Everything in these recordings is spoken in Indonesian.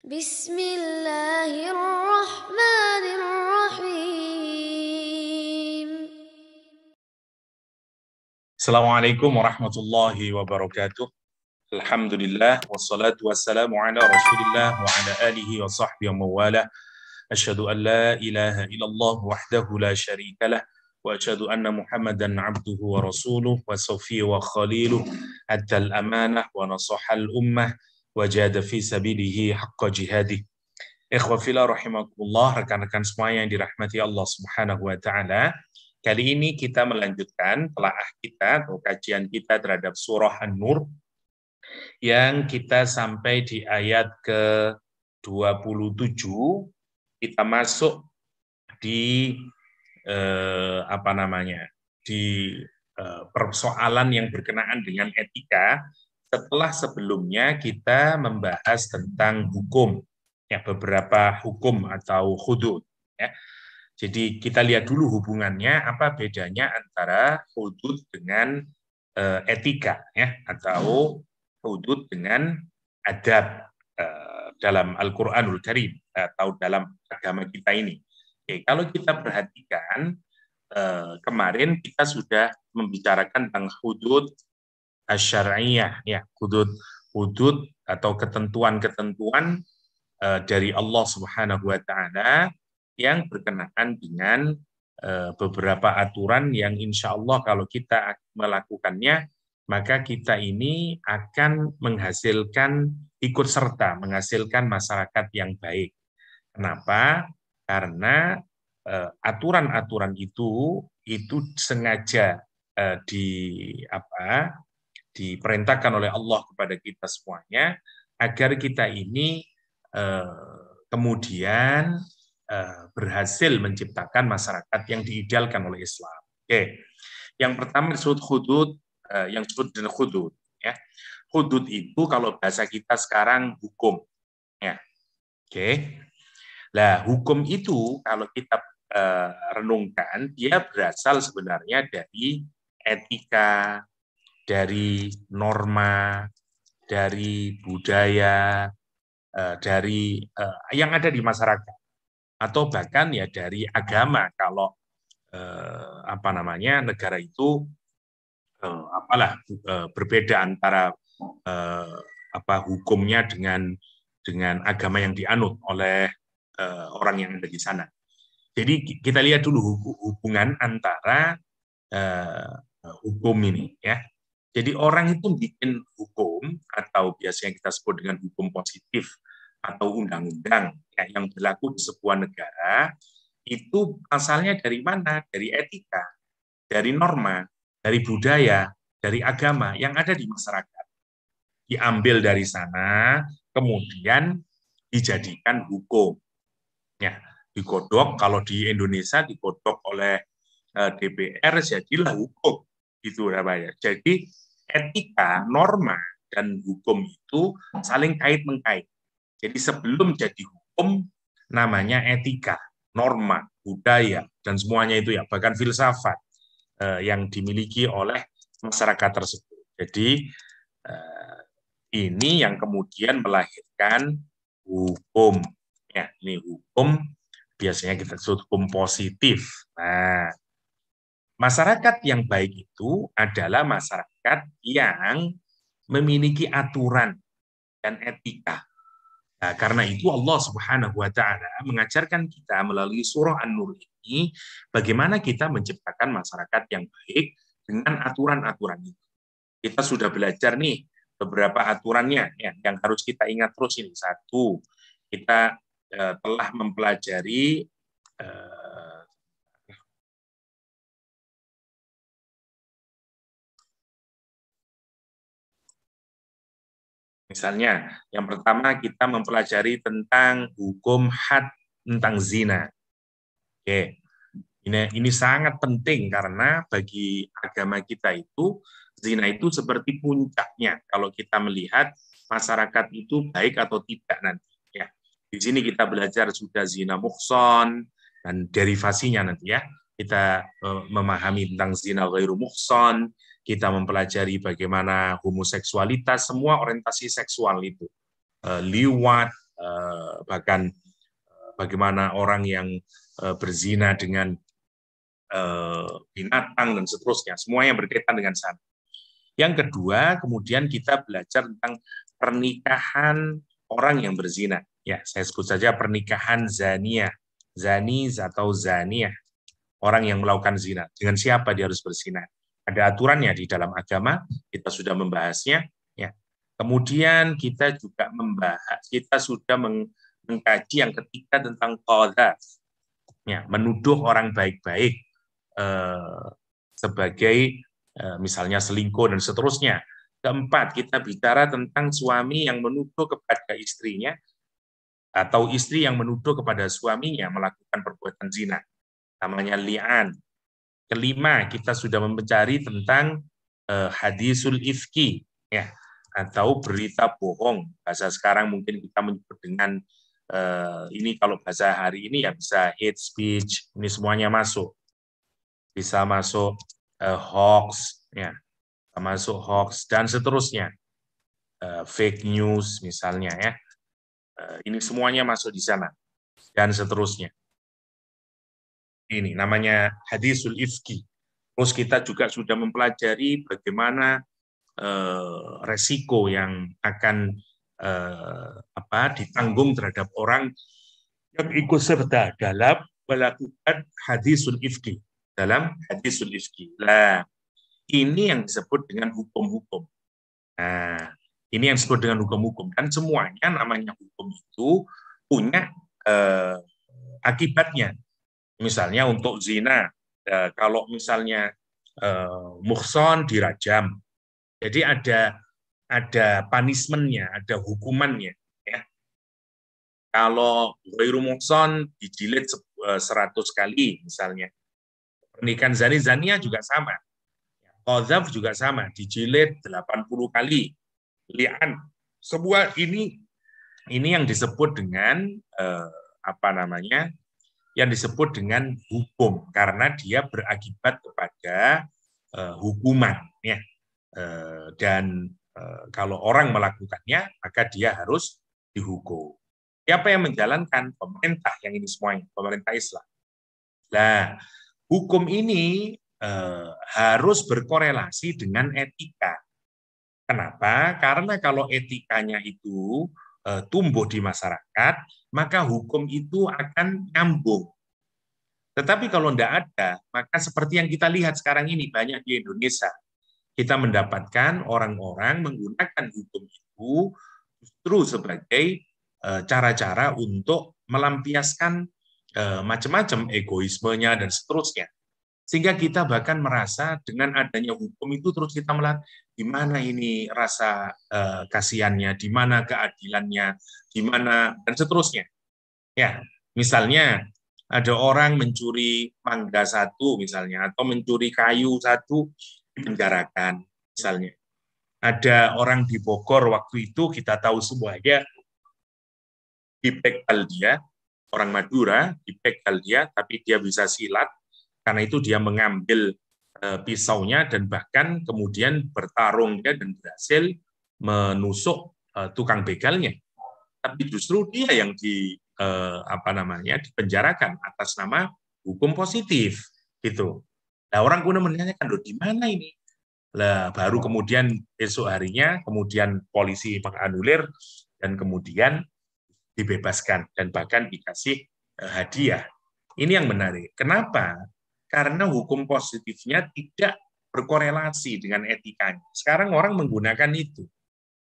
Bismillahirrahmanirrahim. Assalamualaikum warahmatullahi wabarakatuh. Alhamdulillah wassalatu wassalamu ala Rasulillah wa ala alihi wa sahbihi wa mawalah. Asyhadu an la ilaha illallah wahdahu la syarikalah wa asyhadu anna Muhammadan abduhu wa rasuluh wa safiyyu wa khaliluh addal amanah wa nasahal ummah wa jahada fi sabilihi haqqa jihadih. Ikhwa fillah rahimakumullah, rekan-rekan semua yang dirahmati Allah Subhanahu wa taala. Kali ini kita melanjutkan telaah kita atau kajian kita terhadap surah An-Nur yang kita sampai di ayat ke-27. Kita masuk di persoalan yang berkenaan dengan etika setelah sebelumnya kita membahas tentang hukum, ya, beberapa hukum atau hudud, ya. Jadi kita lihat dulu hubungannya, apa bedanya antara hudud dengan etika, ya, atau hudud dengan adab dalam Al-Qur'anul Karim atau dalam agama kita ini. Oke, kalau kita perhatikan kemarin kita sudah membicarakan tentang hudud asy-syar'iyyah, ya, hudud atau ketentuan-ketentuan dari Allah Subhanahu wa taala yang berkenaan dengan beberapa aturan yang insya Allah kalau kita melakukannya, maka kita ini akan ikut serta menghasilkan masyarakat yang baik. Kenapa? Karena aturan-aturan itu sengaja diperintahkan oleh Allah kepada kita semuanya agar kita ini kemudian berhasil menciptakan masyarakat yang diidealkan oleh Islam. Oke, yang pertama disebut hudud, yang disebut dengan hudud. Ya, hudud itu kalau bahasa kita sekarang hukum. Ya, oke. Nah, hukum itu kalau kita renungkan, dia berasal sebenarnya dari etika, dari norma, dari budaya, dari yang ada di masyarakat, atau bahkan ya dari agama kalau negara itu berbeda antara hukumnya dengan agama yang dianut oleh orang yang ada di sana. Jadi kita lihat dulu hubungan antara hukum ini, ya. Jadi orang itu bikin hukum atau biasanya kita sebut dengan hukum positif atau undang-undang, ya, yang berlaku di sebuah negara, itu asalnya dari mana? Dari etika, dari norma, dari budaya, dari agama yang ada di masyarakat. Diambil dari sana, kemudian dijadikan hukum. Ya, digodok, kalau di Indonesia digodok oleh DPR, jadilah hukum. Itu namanya. Jadi etika, norma, dan hukum itu saling kait-mengkait. Jadi sebelum jadi hukum, namanya etika, norma, budaya, dan semuanya itu, ya, bahkan filsafat yang dimiliki oleh masyarakat tersebut. Jadi ini yang kemudian melahirkan hukum. Ya, ini hukum biasanya kita sebut hukum positif. Nah, masyarakat yang baik itu adalah masyarakat yang memiliki aturan dan etika. Nah, karena itu Allah Subhanahu wa taala mengajarkan kita melalui surah An-Nur ini bagaimana kita menciptakan masyarakat yang baik dengan aturan-aturan itu. Kita sudah belajar nih beberapa aturannya, ya, yang harus kita ingat terus ini. Satu, kita telah mempelajari misalnya, yang pertama kita mempelajari tentang hukum had tentang zina. Oke, ini sangat penting karena bagi agama kita itu zina itu seperti puncaknya kalau kita melihat masyarakat itu baik atau tidak nanti. Ya, di sini kita belajar sudah zina muhson dan derivasinya nanti, ya. Kita memahami tentang zina ghairu muhson. Kita mempelajari bagaimana homoseksualitas, semua orientasi seksual itu, liwat, bahkan bagaimana orang yang berzina dengan binatang dan seterusnya, semuanya berkaitan dengan sana. Yang kedua, kemudian kita belajar tentang pernikahan orang yang berzina. Ya, saya sebut saja pernikahan zaniyah, zani atau zaniyah, orang yang melakukan zina. Dengan siapa dia harus berzina? Ada aturannya di dalam agama, kita sudah membahasnya. Ya. Kemudian kita juga kita sudah mengkaji yang ketiga tentang qadzaf, ya, menuduh orang baik-baik sebagai misalnya selingkuh dan seterusnya. Keempat, kita bicara tentang suami yang menuduh kepada istrinya atau istri yang menuduh kepada suaminya melakukan perbuatan zina. Namanya li'an. Kelima, kita sudah mencari tentang hadisul ifki, ya, atau berita bohong. Bahasa sekarang mungkin kita menyebut dengan ini, kalau bahasa hari ini ya bisa hate speech, ini semuanya masuk. Bisa masuk hoax, ya, masuk hoax dan seterusnya, fake news misalnya, ya, ini semuanya masuk di sana dan seterusnya. Ini namanya hadisul ifki. Terus kita juga sudah mempelajari bagaimana resiko yang akan ditanggung terhadap orang yang ikut serta dalam melakukan hadisul ifki, dalam hadisul ifki. Nah, ini yang disebut dengan hukum-hukum. Nah, ini yang disebut dengan hukum-hukum. Dan semuanya namanya hukum itu punya akibatnya. Misalnya untuk zina, kalau misalnya muhson dirajam, jadi ada punishment-nya, ada hukumannya. Ya. Kalau ghairu muhson dijilid 100 kali misalnya. Pernikahan zani-zania juga sama. Qadzaf juga sama, dijilid 80 kali. Li'an. Sebuah ini yang disebut dengan yang disebut dengan hukum, karena dia berakibat kepada hukuman, ya. Dan kalau orang melakukannya, maka dia harus dihukum. Siapa yang menjalankan? Pemerintah yang ini semuanya, pemerintah Islam. Nah, hukum ini harus berkorelasi dengan etika. Kenapa? Karena kalau etikanya itu tumbuh di masyarakat, maka hukum itu akan nyambung. Tetapi kalau tidak ada, maka seperti yang kita lihat sekarang ini banyak di Indonesia, kita mendapatkan orang-orang menggunakan hukum itu justru sebagai cara-cara untuk melampiaskan macam-macam egoismenya dan seterusnya. Sehingga kita bahkan merasa dengan adanya hukum itu terus kita melihat di mana ini rasa kasihannya, di mana keadilannya, di mana dan seterusnya. Ya, misalnya ada orang mencuri mangga satu misalnya, atau mencuri kayu satu, dipenjarakan misalnya. Ada orang di Bogor waktu itu kita tahu semuanya, dipekal dia, orang Madura dipekal dia, tapi dia bisa silat, karena itu dia mengambil pisaunya dan bahkan kemudian bertarung dia dan berhasil menusuk tukang begalnya. Tapi justru dia yang dipenjarakan atas nama hukum positif gitu. Nah, orang kemudian menanyakan, loh di mana ini? Lah, baru kemudian esok harinya kemudian polisi menganulir dan kemudian dibebaskan dan bahkan dikasih hadiah. Ini yang menarik. Kenapa? Karena hukum positifnya tidak berkorelasi dengan etikanya. Sekarang orang menggunakan itu.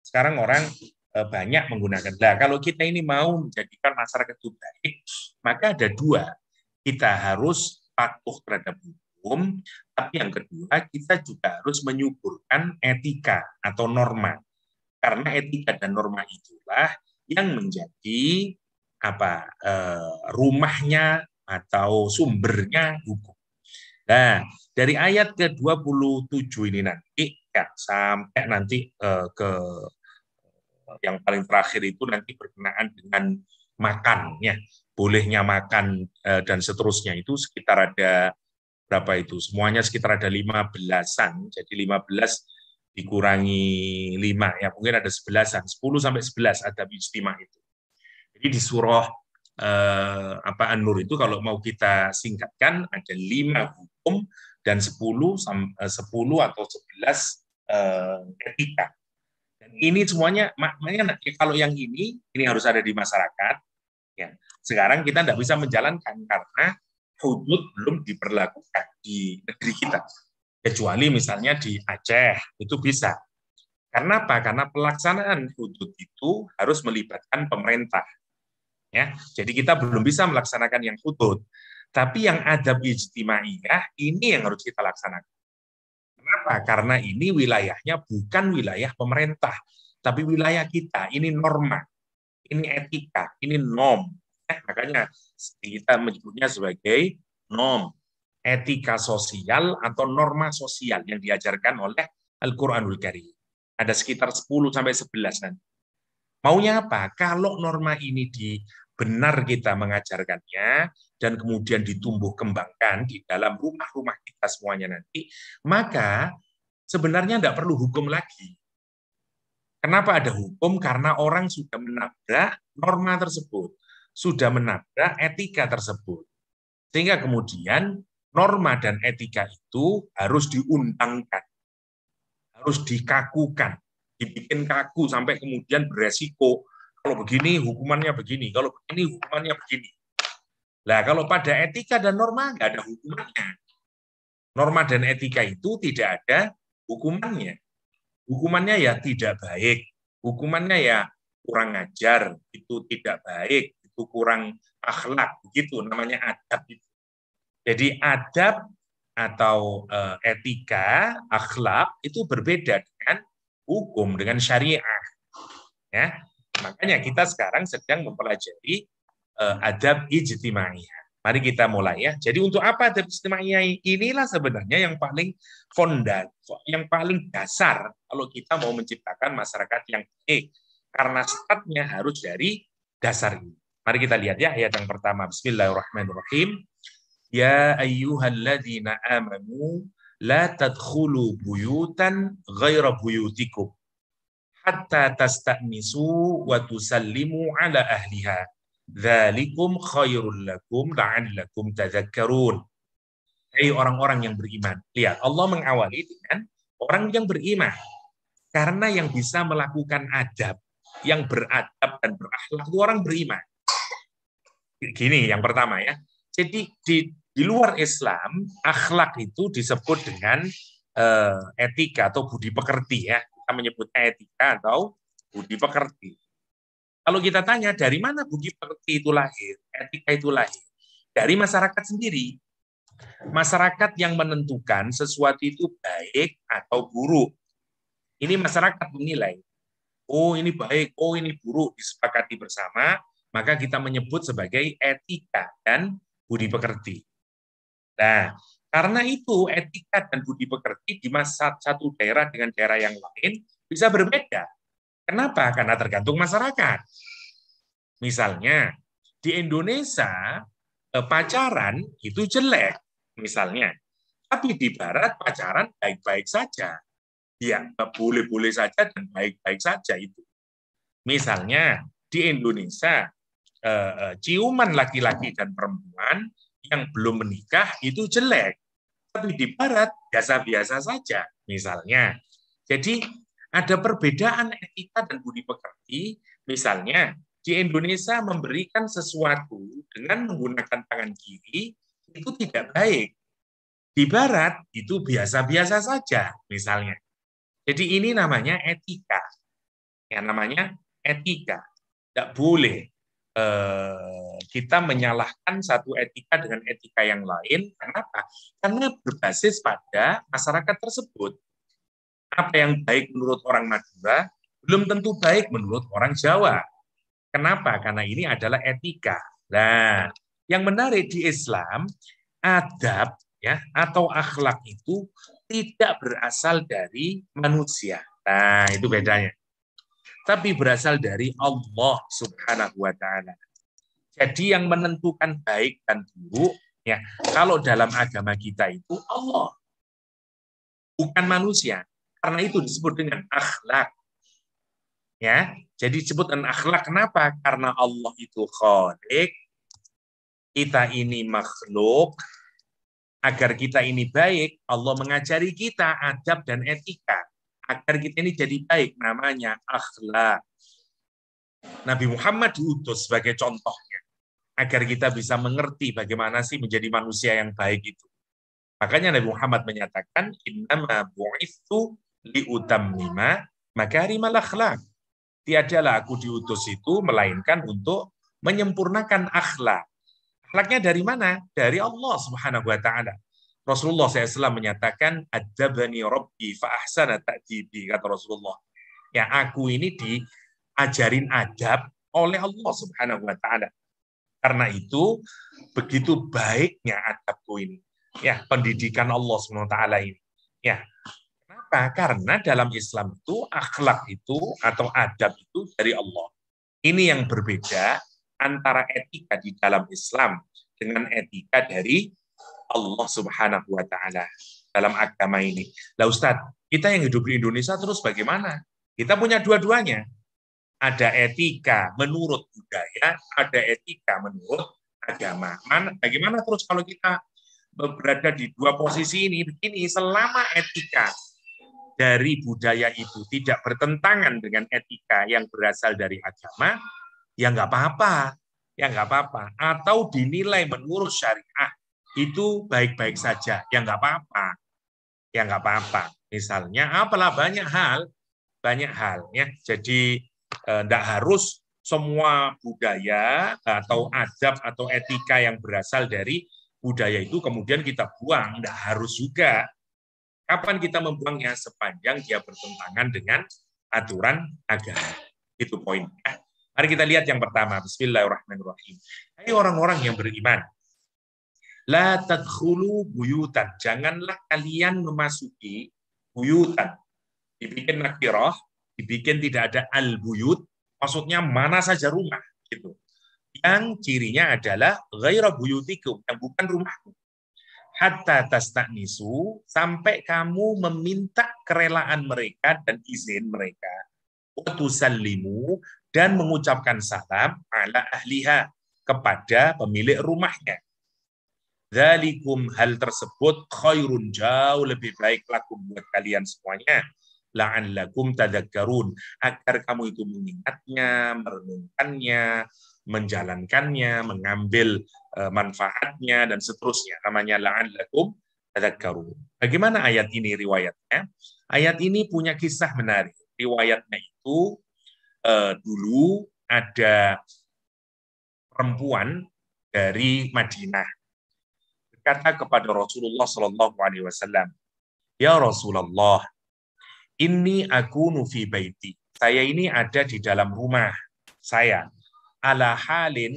Sekarang orang banyak menggunakan. Nah, kalau kita ini mau menjadikan masyarakat itu baik, maka ada dua. Kita harus patuh terhadap hukum, tapi yang kedua kita juga harus menyuburkan etika atau norma. Karena etika dan norma itulah yang menjadi rumahnya atau sumbernya hukum. Nah, dari ayat ke-27 ini nanti ya sampai nanti ke yang paling terakhir itu nanti berkenaan dengan makan, ya, bolehnya makan dan seterusnya, itu sekitar ada berapa itu? Semuanya sekitar ada 15-an. Jadi 15 dikurangi 5, ya mungkin ada 11-an, 10 sampai 11 adab ijtima itu. Jadi di surah An-Nur itu kalau mau kita singkatkan ada 5 hukum dan 10 atau 11 etika. Dan ini semuanya maknanya kalau yang ini harus ada di masyarakat. Ya, sekarang kita tidak bisa menjalankan karena hudud belum diberlakukan di negeri kita. Kecuali misalnya di Aceh itu bisa. Karena apa? Karena pelaksanaan hudud itu harus melibatkan pemerintah. Ya, jadi kita belum bisa melaksanakan yang hudud. Tapi yang adab ijtimaiyah ini yang harus kita laksanakan. Kenapa? Karena ini wilayahnya bukan wilayah pemerintah, tapi wilayah kita. Ini norma, ini etika, ini norm. Makanya kita menyebutnya sebagai norm, etika sosial atau norma sosial yang diajarkan oleh Al-Quranul Karim. Ada sekitar 10-11 nanti. Maunya apa? Kalau norma ini benar kita mengajarkannya dan kemudian ditumbuh kembangkan di dalam rumah-rumah kita semuanya nanti, maka sebenarnya tidak perlu hukum lagi. Kenapa ada hukum? Karena orang sudah menabrak norma tersebut, sudah menabrak etika tersebut. Sehingga kemudian norma dan etika itu harus diundangkan, harus dikakukan, dibikin kaku sampai kemudian beresiko. Kalau begini hukumannya begini, kalau begini hukumannya begini. Nah, kalau pada etika dan norma nggak ada hukumannya. Norma dan etika itu tidak ada hukumannya. Hukumannya ya tidak baik. Hukumannya ya kurang ajar, itu tidak baik, itu kurang akhlak, begitu namanya adab itu. Jadi adab atau etika, akhlak itu berbeda dengan hukum, dengan syariah. Ya, makanya kita sekarang sedang mempelajari adab ijtimaiyah. Mari kita mulai ya. Jadi untuk apa adab ijtimaiyah? Inilah sebenarnya yang paling yang paling dasar kalau kita mau menciptakan masyarakat yang baik. Karena startnya harus dari dasar ini. Mari kita lihat ya ayat yang pertama. Bismillahirrahmanirrahim. Ya ayyuhalladzina amanu la tadkhulu buyutan ghaira buyutikum hatta tasta'nisu wa tusallimu ala ahliha. Dzalikum khairul lakum la'allakum tadzakkarun. Hai orang-orang yang beriman. Lihat, Allah mengawali dengan orang yang beriman. Karena yang bisa melakukan adab, yang beradab dan berakhlak itu orang beriman. Gini yang pertama ya. Jadi di luar Islam, akhlak itu disebut dengan etika atau budi pekerti ya. Kita menyebutnya etika atau budi pekerti. Kalau kita tanya dari mana budi pekerti itu lahir, etika itu lahir, dari masyarakat sendiri. Masyarakat yang menentukan sesuatu itu baik atau buruk. Ini masyarakat menilai. Oh ini baik, oh ini buruk, disepakati bersama, maka kita menyebut sebagai etika dan budi pekerti. Nah, karena itu etika dan budi pekerti di satu daerah dengan daerah yang lain bisa berbeda. Kenapa? Karena tergantung masyarakat. Misalnya, di Indonesia pacaran itu jelek, misalnya. Tapi di Barat pacaran baik-baik saja. Ya, boleh-boleh saja dan baik-baik saja itu. Misalnya, di Indonesia, ciuman laki-laki dan perempuan yang belum menikah itu jelek. Tapi di Barat, biasa-biasa saja, misalnya. Jadi, ada perbedaan etika dan budi pekerti, misalnya, di Indonesia memberikan sesuatu dengan menggunakan tangan kiri, itu tidak baik. Di Barat, itu biasa-biasa saja, misalnya. Jadi ini namanya etika. Yang namanya etika. Tidak boleh kita menyalahkan satu etika dengan etika yang lain. Kenapa? Karena berbasis pada masyarakat tersebut. Apa yang baik menurut orang Madura, belum tentu baik menurut orang Jawa. Kenapa? Karena ini adalah etika. Nah, yang menarik di Islam, adab ya atau akhlak itu tidak berasal dari manusia. Nah, itu bedanya. Tapi berasal dari Allah Subhanahu wa taala. Jadi yang menentukan baik dan buruk ya, kalau dalam agama kita itu Allah. Bukan manusia. Karena itu disebut dengan akhlak. Ya. Jadi disebut akhlak. Kenapa? Karena Allah itu khaliq, kita ini makhluk. Agar kita ini baik, Allah mengajari kita adab dan etika. Agar kita ini jadi baik, namanya akhlak. Nabi Muhammad diutus sebagai contohnya. Agar kita bisa mengerti bagaimana sih menjadi manusia yang baik itu. Makanya Nabi Muhammad menyatakan, innama bu'itsu liutammima makarimal akhlak. Tiadalah aku diutus itu melainkan untuk menyempurnakan akhlak. Akhlaknya dari mana? Dari Allah Subhanahu wa taala. Rasulullah SAW menyatakan, "Adzabani Rabbi fa ahsana ta'dibi," kata Rasulullah. Ya, aku ini diajarin adab oleh Allah Subhanahu wa taala. Karena itu begitu baiknya adabku ini. Ya, pendidikan Allah Subhanahu wa taala ini. Ya. Kenapa? Karena dalam Islam itu akhlak itu atau adab itu dari Allah. Ini yang berbeda antara etika di dalam Islam dengan etika dari Allah Subhanahu wa taala dalam agama ini. Lah Ustaz, kita yang hidup di Indonesia terus bagaimana? Kita punya dua-duanya. Ada etika menurut budaya, ada etika menurut agama. Bagaimana terus kalau kita berada di dua posisi ini? Begini, selama etika dari budaya itu tidak bertentangan dengan etika yang berasal dari agama, ya nggak apa-apa, ya nggak apa-apa. Atau dinilai menurut syariah itu baik-baik saja, ya nggak apa-apa, ya nggak apa-apa. Misalnya, apalah banyak hal ya. Jadi nggak harus semua budaya atau adab atau etika yang berasal dari budaya itu kemudian kita buang, nggak harus juga. Kapan kita membuangnya? Sepanjang dia bertentangan dengan aturan agama. Itu poinnya. Mari kita lihat yang pertama. Bismillahirrahmanirrahim. Hai orang-orang yang beriman. La tadkhulu buyutan. Janganlah kalian memasuki buyutan. Dibikin nakirah, dibikin tidak ada al-buyut, maksudnya mana saja rumah. Gitu. Yang cirinya adalah ghaira buyutikum, yang bukan rumahmu. Hatta tasta'nisu, sampai kamu meminta kerelaan mereka dan izin mereka. Wa tusallimu, dan mengucapkan salam ala ahliha, kepada pemilik rumahnya. Dzalikum, hal tersebut khairun, jauh lebih baik lakum buat kalian semuanya. La'allakum tadzakkarun, agar kamu itu mengingatnya, merenungkannya, menjalankannya, mengambil manfaatnya dan seterusnya. Namanya la'allakum tadzakkarun. Bagaimana ayat ini riwayatnya? Ayat ini punya kisah menarik. Riwayatnya itu dulu ada perempuan dari Madinah berkata kepada Rasulullah Shallallahu Alaihi Wasallam, ya Rasulullah, ini aku nufi baiti. Saya ini ada di dalam rumah saya. Ala halin,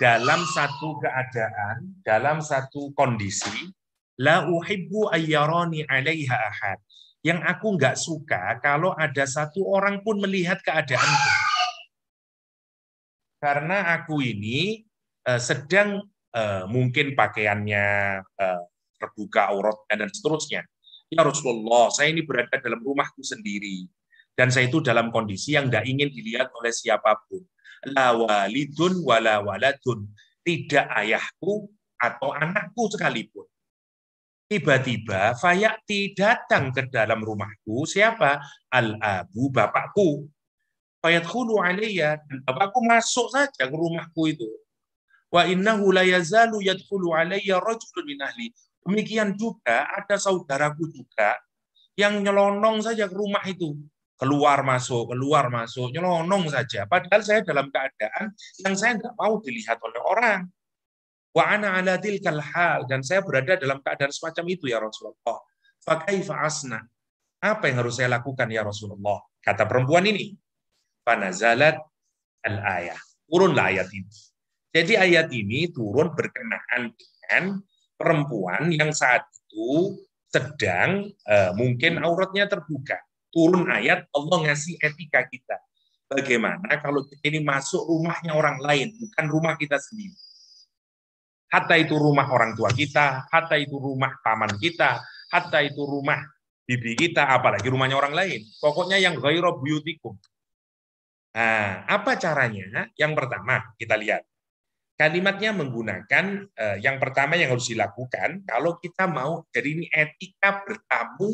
dalam satu keadaan, dalam satu kondisi, la uhibbu ayyarani alaiha ahad. Yang aku nggak suka kalau ada satu orang pun melihat keadaanku. Karena aku ini sedang mungkin pakaiannya terbuka auratnya dan seterusnya. Ya Rasulullah, saya ini berada dalam rumahku sendiri. Dan saya itu dalam kondisi yang tidak ingin dilihat oleh siapapun. La walidun wala waladun. Tidak ayahku atau anakku sekalipun. Tiba-tiba fayakti datang ke dalam rumahku. Siapa? Al-abu, bapakku. Fayadkhulu alayya. Dan bapakku masuk saja ke rumahku itu. Wa innahu la yazalu yadkhulu alayya rajulun min ahli. Demikian juga ada saudaraku juga yang nyelonong saja ke rumah itu. Keluar masuk, nyelonong saja. Padahal saya dalam keadaan yang saya tidak mau dilihat oleh orang. Wa ana ala tilkal hal, dan saya berada dalam keadaan semacam itu ya Rasulullah. Fa kaifa asna? Apa yang harus saya lakukan ya Rasulullah? Kata perempuan ini. Fa nazalat al-ayah. Turunlah ayat ini. Jadi ayat ini turun berkenaan dengan perempuan yang saat itu sedang mungkin auratnya terbuka. Turun ayat, Allah ngasih etika kita. Bagaimana kalau kita ini masuk rumahnya orang lain, bukan rumah kita sendiri. Hatta itu rumah orang tua kita, hatta itu rumah paman kita, hatta itu rumah bibi kita, apalagi rumahnya orang lain. Pokoknya yang ghairu buyutikum. Nah, apa caranya? Yang pertama, kita lihat. Kalimatnya menggunakan yang pertama yang harus dilakukan kalau kita mau, jadi ini etika bertamu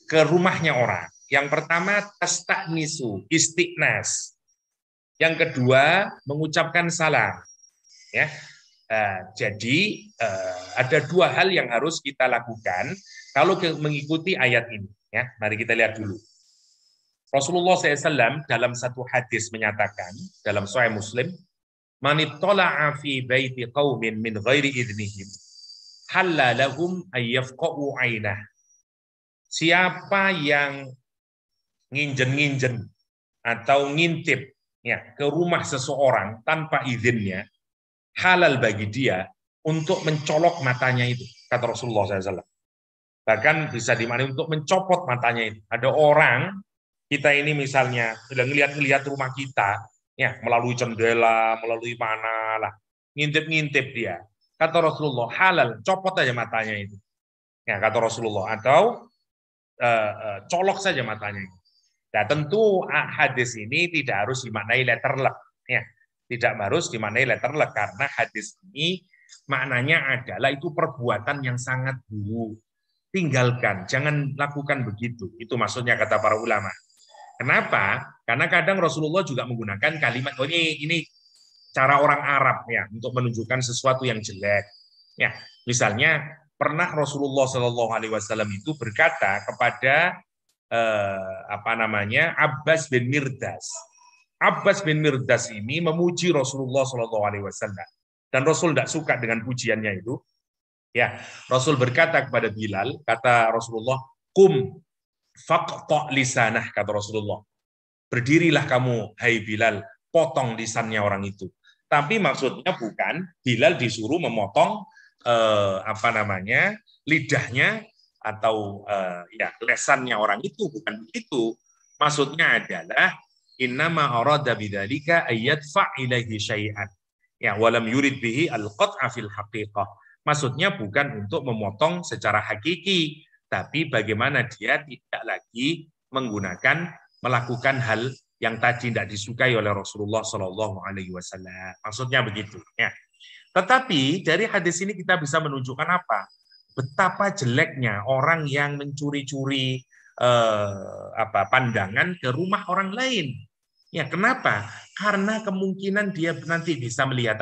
ke rumahnya orang. Yang pertama, tastanisu, istiqnas. Yang kedua, mengucapkan salam. Ya, jadi ada dua hal yang harus kita lakukan kalau mengikuti ayat ini. Ya, mari kita lihat dulu. Rasulullah SAW dalam satu hadis menyatakan dalam Sahih Muslim, "Man ittala'a fi baiti qaumin min ghairi idnihim, halla lahum ay yafqa'u 'ainah." Siapa yang nginjen-nginjen atau ngintip ya ke rumah seseorang tanpa izinnya, halal bagi dia untuk mencolok matanya itu, kata Rasulullah SAW. Bahkan bisa dimaknai untuk mencopot matanya itu. Ada orang, kita ini misalnya sudah ngelihat-ngelihat rumah kita, ya melalui jendela, melalui mana lah, ngintip-ngintip dia. Kata Rasulullah, halal, copot aja matanya itu. Ya, kata Rasulullah, atau colok saja matanya. Nah, tentu hadis ini tidak harus dimaknai letterlek, ya. Tidak harus dimaknai letterlek karena hadis ini maknanya adalah itu perbuatan yang sangat buruk. Tinggalkan, jangan lakukan begitu. Itu maksudnya kata para ulama. Kenapa? Karena kadang Rasulullah juga menggunakan kalimat, oh ini cara orang Arab ya untuk menunjukkan sesuatu yang jelek. Ya, misalnya pernah Rasulullah Shallallahu Alaihi Wasallam itu berkata kepada Abbas bin Mirdas. Abbas bin Mirdas ini memuji Rasulullah Shallallahu Alaihi Wasallam dan Rasul tidak suka dengan pujiannya itu. Ya, Rasul berkata kepada Bilal, kata Rasulullah, kum faqta lisanah, kata Rasulullah. Berdirilah kamu, hai Bilal, potong lisannya orang itu. Tapi maksudnya bukan Bilal disuruh memotong lidahnya atau ya lesannya orang itu, bukan begitu. Maksudnya adalah innama arada bidzalika ayyadfa ilaihi syai'an. Ya, walam yurid bihi al-qat'a fil haqiqah. Maksudnya bukan untuk memotong secara hakiki, tapi bagaimana dia tidak lagi melakukan hal yang tadi tidak disukai oleh Rasulullah Shallallahu Alaihi Wasallam. Maksudnya begitu. Ya. Tetapi dari hadis ini kita bisa menunjukkan apa? Betapa jeleknya orang yang mencuri-curi pandangan ke rumah orang lain. Ya, kenapa? Karena kemungkinan dia nanti bisa melihat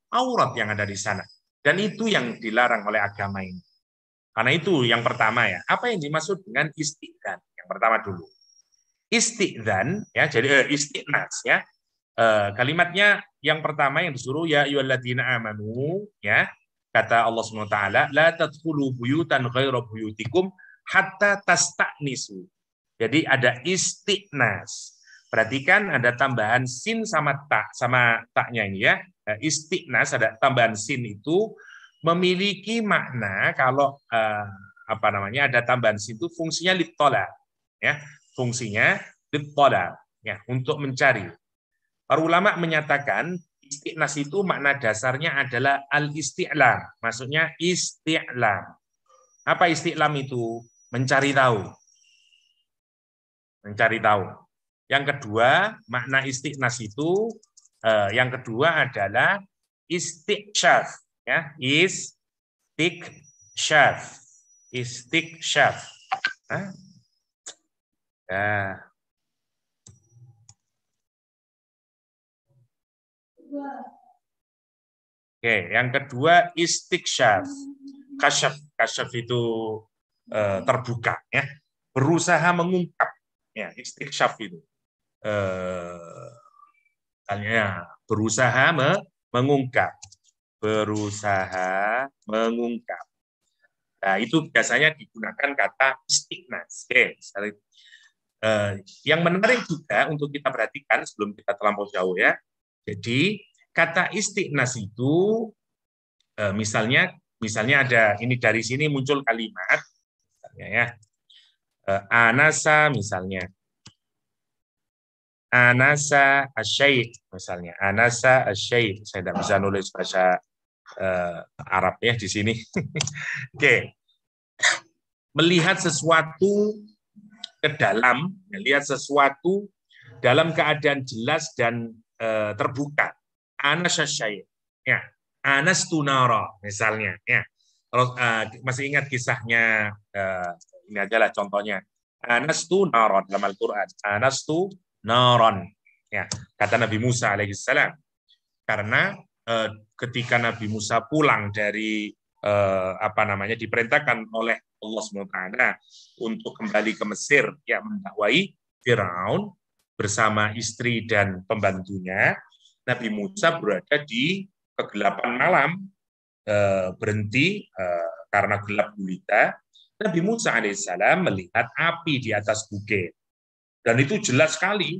aurat yang ada di sana. Dan itu yang dilarang oleh agama ini. Karena itu yang pertama ya. Apa yang dimaksud dengan istiqdan? Yang pertama dulu. Istiqdan ya, jadi istiqnas ya. Kalimatnya yang pertama yang disuruh ya ayyuhalladzina amanu ya. Kata Allah Subhanahu wa taala, la tadkhulu buyutan ghaira buyutikum hatta tasta'nisu. Jadi ada istiqnas. Perhatikan ada tambahan sin sama taknya ini ya. Istiqnas ada tambahan sin itu memiliki makna kalau ada tambahan sin itu fungsinya littola ya, fungsinya littola ya, untuk mencari. Para ulama menyatakan istiqnas itu makna dasarnya adalah al-isti'lam, maksudnya isti'lam. Apa isti'lam itu? Mencari tahu. Mencari tahu. Yang kedua, makna istiqnas itu yang kedua adalah istiqsyaf ya, istiqsyaf. Ya. Oke, yang kedua istiqsyaf. Kasyaf itu terbuka ya, berusaha mengungkap ya, istiqsyaf itu. Berusaha mengungkap. Nah, itu biasanya digunakan kata istiqnas. Oke, yang menarik juga untuk kita perhatikan sebelum kita terlampau jauh ya. Jadi kata istiqnas itu misalnya ada ini, dari sini muncul kalimat misalnya ya. Anasa misalnya. Anasa asyait misalnya. Anasa asyait. Saya tidak bisa nulis bahasa Arab ya di sini. Oke. Melihat sesuatu ke dalam, lihat sesuatu dalam keadaan jelas dan terbuka. Anas syai'. Ya, anas tunara misalnya. Ya, kalau masih ingat kisahnya, ini adalah contohnya. Anas tu naron dalam Al-Quran. Anas tu naron. Ya, kata Nabi Musa alaihissalam. Karena ketika Nabi Musa pulang dari diperintahkan oleh Allah SWT untuk kembali ke Mesir, ya, mendakwai Firaun bersama istri dan pembantunya, Nabi Musa berada di kegelapan malam, berhenti karena gelap gulita. Nabi Musa alaihissalam melihat api di atas bukit, dan itu jelas sekali.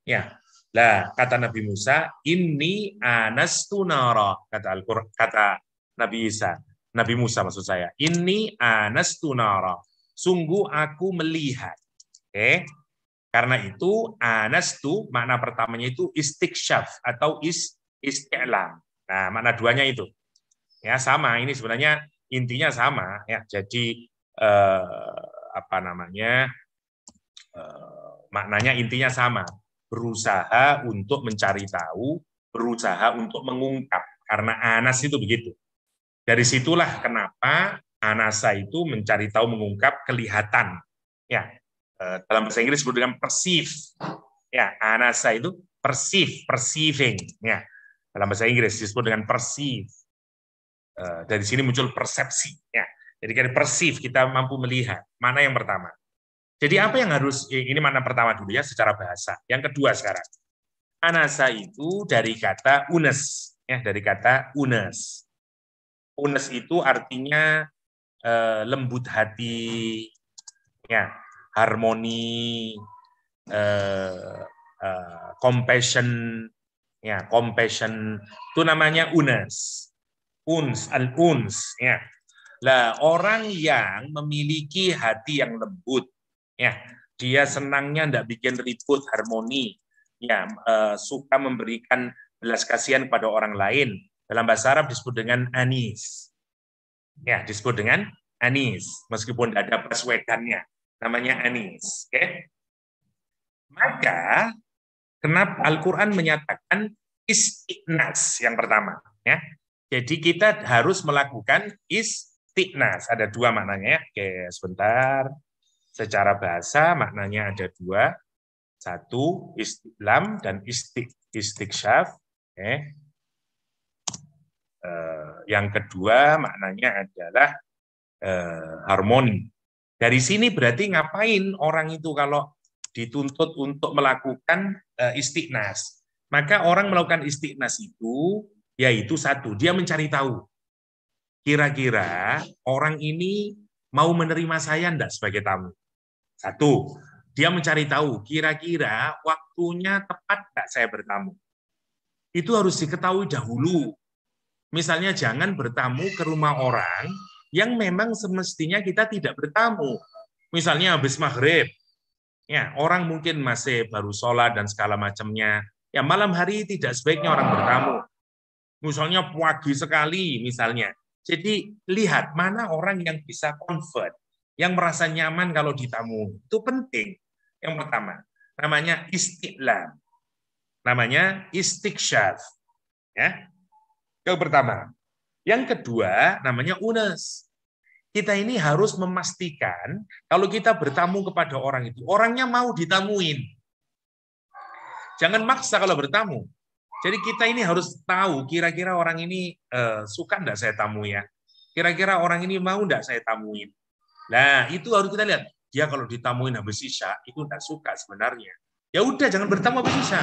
Ya, lah kata Nabi Musa, ini anastu nara, kata Al-Qur'an, kata Nabi Isa, Nabi Musa maksud saya, ini anastu nara, sungguh aku melihat. Oke, karena itu anastu makna pertamanya itu istiksyaf atau isti'lam. Nah, makna duanya itu ya sama, ini sebenarnya intinya sama ya. Jadi maknanya intinya sama, berusaha untuk mencari tahu, berusaha untuk mengungkap, karena anas itu begitu. Dari situlah kenapa anasa itu mencari tahu, mengungkap, kelihatan. Ya, dalam bahasa Inggris disebut dengan perceive. Ya, anasa itu perceive, perceiving. Ya, dalam bahasa Inggris disebut dengan perceive. Dari sini muncul persepsi. Ya, jadi kan perceive, kita mampu melihat. Mana yang pertama? Jadi apa yang harus, ini mana pertama dulu ya secara bahasa. Yang kedua sekarang, anasa itu dari kata unes, ya, dari kata unes. Unes itu artinya lembut hati, ya, harmoni, compassion, ya, compassion itu namanya unes, al-uns, ya. Lah orang yang memiliki hati yang lembut, ya, dia senangnya tidak bikin ribut, harmoni, ya, suka memberikan belas kasihan pada orang lain. Dalam bahasa Arab disebut dengan anis, ya, disebut dengan anis, meskipun tidak ada perswedannya, namanya anis. Oke? Maka kenapa Al-Quran menyatakan istiqnas yang pertama, ya? Jadi kita harus melakukan istiqnas. Ada dua maknanya, ya. Oke, sebentar. Secara bahasa maknanya ada dua. Satu, istiqlam dan istiksyaf. Oke. Yang kedua maknanya adalah harmoni. Dari sini berarti ngapain orang itu kalau dituntut untuk melakukan istiqnas? Maka orang melakukan istiqnas itu, yaitu satu, dia mencari tahu. Kira-kira orang ini mau menerima saya enggak sebagai tamu? Satu, dia mencari tahu, kira-kira waktunya tepat enggak saya bertamu? Itu harus diketahui dahulu. Misalnya jangan bertamu ke rumah orang yang memang semestinya kita tidak bertamu. Misalnya habis maghrib, ya, orang mungkin masih baru sholat dan segala macamnya. Ya, malam hari tidak sebaiknya orang bertamu. Misalnya pagi sekali, misalnya. Jadi lihat mana orang yang bisa convert, yang merasa nyaman kalau ditamu. Itu penting. Yang pertama, namanya istiqlam, namanya istiksyaf. Ya. Yang pertama. Yang kedua, namanya unes. Kita ini harus memastikan kalau kita bertamu kepada orang itu, orangnya mau ditamuin. Jangan maksa kalau bertamu. Jadi kita ini harus tahu kira-kira orang ini suka enggak saya tamu ya. Kira-kira orang ini mau enggak saya tamuin. Nah, itu harus kita lihat. Dia kalau ditamuin habis isya, itu enggak suka sebenarnya. Ya udah, jangan bertamu habis isya.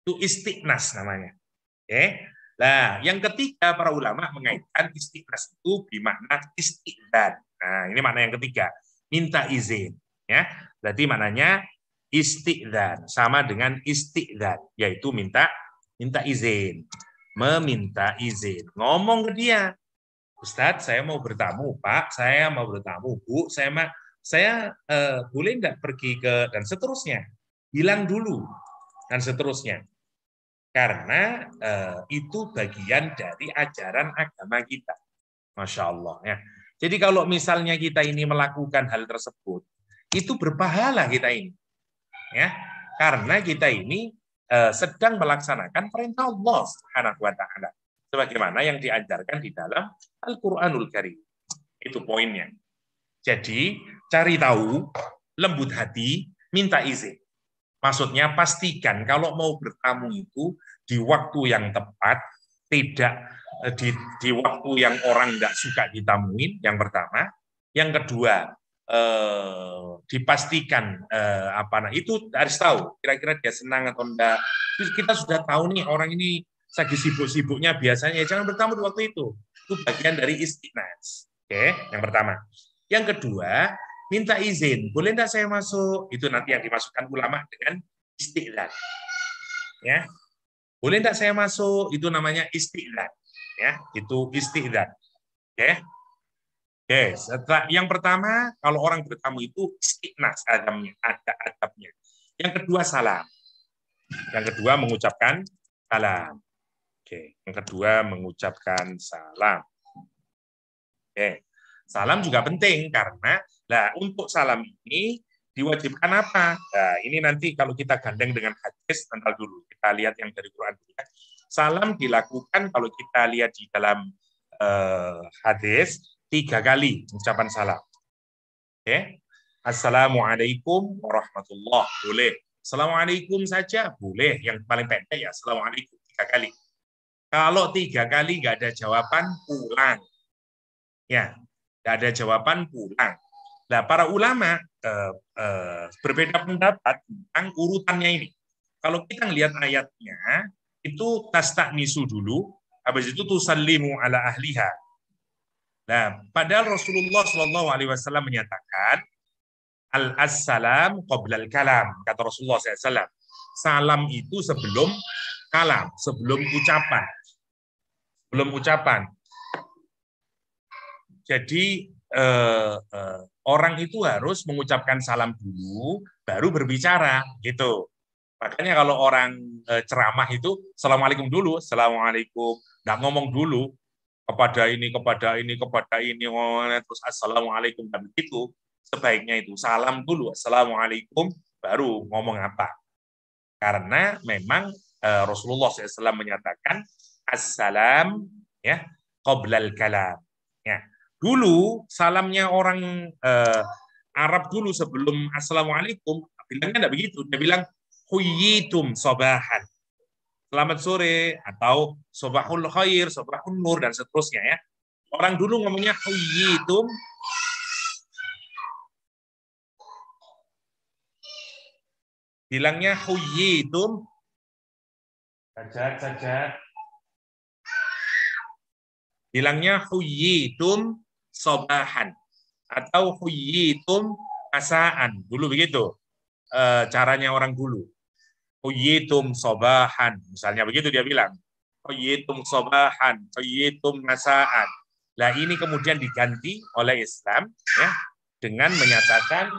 Itu istiqnas namanya. Oke. Nah, yang ketiga para ulama mengaitkan istiqnas itu bermakna istiqdan. Nah, ini makna yang ketiga, minta izin. Ya, berarti maknanya istiqdan sama dengan istiqdan, yaitu minta izin, meminta izin. Ngomong ke dia, Ustadz, saya mau bertamu, Pak, saya mau bertamu, Bu, saya boleh nggak pergi ke, dan seterusnya. Bilang dulu dan seterusnya. Karena itu bagian dari ajaran agama kita. Masya Allah. Ya. Jadi kalau misalnya kita ini melakukan hal tersebut, itu berpahala kita ini. Ya. Karena kita ini sedang melaksanakan perintah Allah Subhanahu wa taala sebagaimana yang diajarkan di dalam Al-Qur'anul Karim. Itu poinnya. Jadi, cari tahu, lembut hati, minta izin. Maksudnya pastikan kalau mau bertamu itu di waktu yang tepat, tidak di waktu yang orang nggak suka ditamuin, yang pertama. Yang kedua, dipastikan itu harus tahu kira-kira dia senang atau enggak. Terus kita sudah tahu nih orang ini lagi sibuk-sibuknya biasanya, jangan bertamu di waktu itu. Itu bagian dari istiqnas. Oke, yang pertama. Yang kedua, minta izin. Boleh enggak saya masuk? Itu nanti yang dimasukkan ulama dengan istiqlal. Ya. Boleh enggak saya masuk? Itu namanya istiqlal. Ya, itu istiqlal. Oke. Oke, setelah yang pertama, kalau orang bertamu itu istiqnas adabnya, ada adabnya. Yang kedua salam. Yang kedua mengucapkan salam. Oke, yang kedua mengucapkan salam. Oke. Salam juga penting karena untuk salam ini diwajibkan apa? Nah, ini nanti kalau kita gandeng dengan hadis, nanti dulu kita lihat yang dari Quran dulu. Salam dilakukan kalau kita lihat di dalam hadis 3 kali ucapan salam. Oke. Assalamualaikum warahmatullahi boleh. Assalamualaikum saja boleh. Yang paling pendek ya assalamualaikum 3 kali. Kalau 3 kali nggak ada jawaban pulang. Ya, nggak ada jawaban pulang. Nah, para ulama berbeda pendapat tentang urutannya ini. Kalau kita lihat ayatnya, itu tastaknisu dulu, habis itu tusallimu ala ahliha. Nah, padahal Rasulullah Shallallahu Alaihi Wasallam menyatakan al-assalam qoblal kalam, kata Rasulullah SAW. Salam itu sebelum kalam, sebelum ucapan, Jadi orang itu harus mengucapkan salam dulu, baru berbicara, gitu. Makanya kalau orang ceramah itu, assalamualaikum dulu, assalamualaikum, nggak ngomong dulu. Kepada ini, terus assalamualaikum, dan begitu. Sebaiknya itu salam dulu, assalamualaikum, baru ngomong apa. Karena memang Rasulullah SAW menyatakan assalam ya qoblal kalam. Ya. Dulu salamnya orang Arab dulu sebelum assalamualaikum, bilangnya enggak begitu. Dia bilang huyitum sobahan. Selamat sore, atau sobahul khair, sobahul nur, dan seterusnya ya. Orang dulu ngomongnya huyitum, bilangnya huyitum, saja. Bilangnya huyitum sobahan, atau huyitum asaan. Dulu begitu caranya orang dulu. Huyitum sobahan, misalnya begitu dia bilang. Huyitum sobahan, huyitum nasaan. Nah, ini kemudian diganti oleh Islam ya dengan menyatakan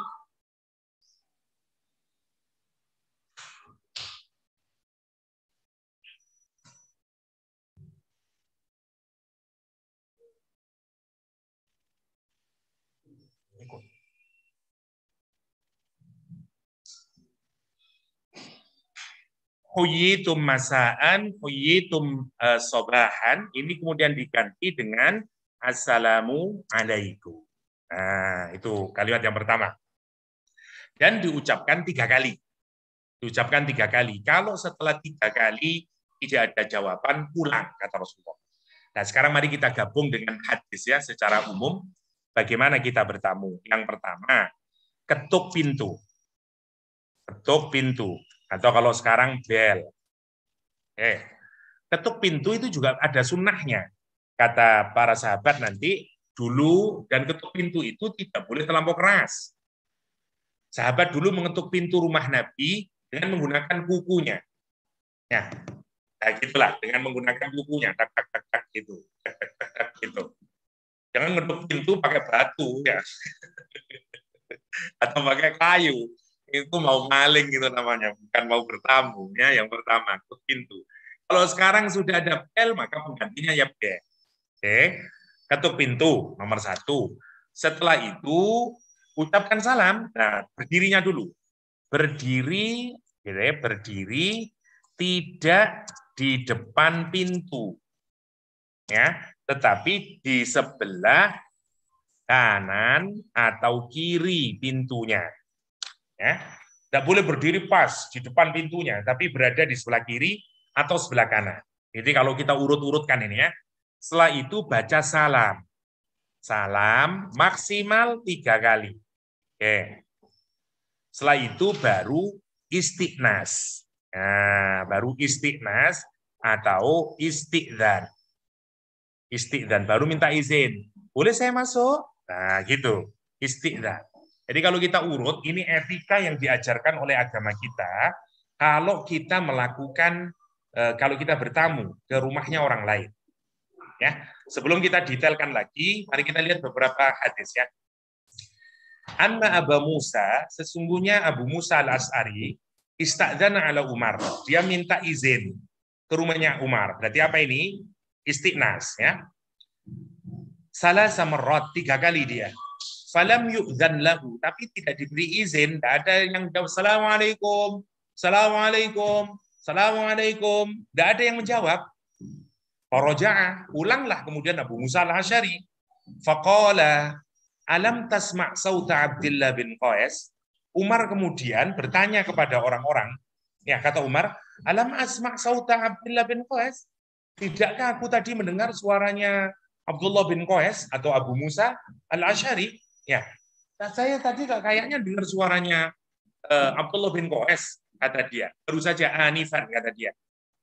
huyitum masaan, huyitum sobahan, ini kemudian diganti dengan assalamu alaikum. Nah, itu kalimat yang pertama. Dan diucapkan 3 kali. Diucapkan 3 kali. Kalau setelah 3 kali tidak ada jawaban, pulang, kata Rasulullah. Nah, sekarang mari kita gabung dengan hadis ya secara umum. Bagaimana kita bertamu? Yang pertama, ketuk pintu. Ketuk pintu. Atau kalau sekarang bel. Ketuk pintu itu juga ada sunnahnya. Kata para sahabat nanti, dulu dan ketuk pintu itu tidak boleh terlampau keras. Sahabat dulu mengetuk pintu rumah Nabi dengan menggunakan kukunya. Ya, nah gitulah, dengan menggunakan kukunya, tak tak tak tak gitu, tak tak tak tak gitu. Jangan ngetuk pintu pakai batu ya, atau pakai kayu. Itu mau maling gitu namanya, bukan mau bertamu ya. Yang pertama, ketuk pintu. Kalau sekarang sudah ada bel, maka penggantinya ya bel. Oke, ketuk pintu nomor 1. Setelah itu ucapkan salam. Nah, berdirinya dulu. Berdiri gitu ya, berdiri tidak di depan pintu, ya, tetapi di sebelah kanan atau kiri pintunya. Ya, tidak boleh berdiri pas di depan pintunya, tapi berada di sebelah kiri atau sebelah kanan. Jadi kalau kita urut-urutkan ini ya, setelah itu baca salam. Salam maksimal 3 kali. Oke. Setelah itu baru istiqnas. Nah, baru istiqnas atau istiqdan. Istiqdan, baru minta izin. Boleh saya masuk? Nah, gitu. Istiqdan. Jadi kalau kita urut, ini etika yang diajarkan oleh agama kita. Kalau kita melakukan, kalau kita bertamu ke rumahnya orang lain. Ya, sebelum kita detailkan lagi, mari kita lihat beberapa hadis ya. Anna Abu Musa, sesungguhnya Abu Musa al-As'ari, istadzana ala Umar. Dia minta izin ke rumahnya Umar. Berarti apa ini? Istiqnas ya. Salah samarrat 3 kali dia. Falam yu'dzan lahu, tapi tidak diberi izin, tidak ada yang jawab assalamualaikum, assalamualaikum, assalamualaikum, tidak ada yang menjawab. Faraja'a, ulanglah kemudian Abu Musa al-Asy'ari. Faqala alam tasma' sauta Abdullah bin Qais. Umar kemudian bertanya kepada orang-orang, ya kata Umar, alam asma' sauta Abdullah bin Qais? Tidakkah aku tadi mendengar suaranya Abdullah bin Qais atau Abu Musa al-Asy'ari? Ya, nah, saya tadi kayaknya dengar suaranya Abdullah bin Qais, kata dia. Baru saja anifan, kata dia.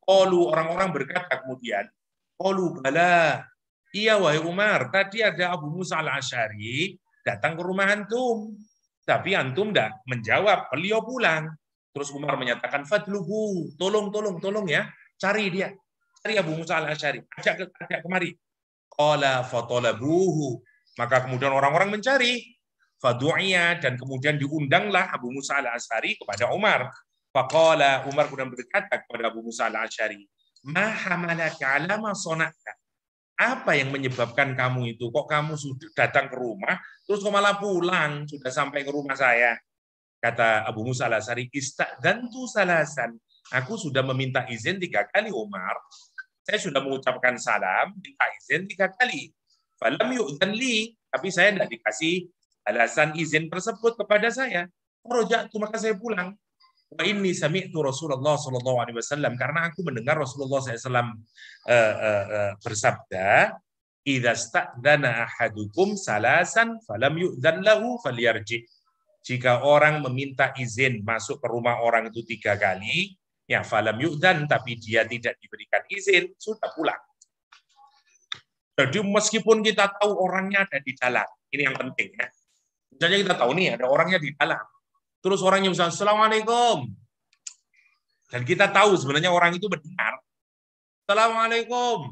Qalu, orang-orang berkata kemudian, qalu bala, iya wahai Umar, tadi ada Abu Musa al-Asy'ari datang ke rumah antum, tapi antum tidak menjawab, beliau pulang. Terus Umar menyatakan, fadluhu, tolong ya, cari dia. Cari Abu Musa al-Asy'ari, ajak kemari. Qala fatalabuhu, maka kemudian orang-orang mencari. Fadu'iya, dan kemudian diundanglah Abu Musa al-Asy'ari kepada Umar. Faqala, Umar kemudian berkata kepada Abu Musa al-Asy'ari, ma hamalaka ala ma sana'ta? Apa yang menyebabkan kamu itu? Kok kamu sudah datang ke rumah, terus kok malah pulang, sudah sampai ke rumah saya? Kata Abu Musa al-Asy'ari, istadzantu salasan. Aku sudah meminta izin 3 kali, Umar. Saya sudah mengucapkan salam, minta izin 3 kali. Falam yu'dzan li, tapi saya tidak dikasih alasan izin tersebut kepada saya. Roja'tu, maka saya pulang. Wa inni sami'tu Rasulullah sallallahu alaihi wasallam, karena aku mendengar Rasulullah SAW bersabda, idza sta'dzana ahadukum salasan falam yu'dzan lahu falyarji. Jika orang meminta izin masuk ke rumah orang itu 3 kali, ya falam yu'dzan, tapi dia tidak diberikan izin, sudah pulang. Jadi meskipun kita tahu orangnya ada di dalam, ini yang penting ya. Misalnya kita tahu nih ada orangnya di dalam, terus orangnya misalnya assalamualaikum, dan kita tahu sebenarnya orang itu mendengar, assalamualaikum,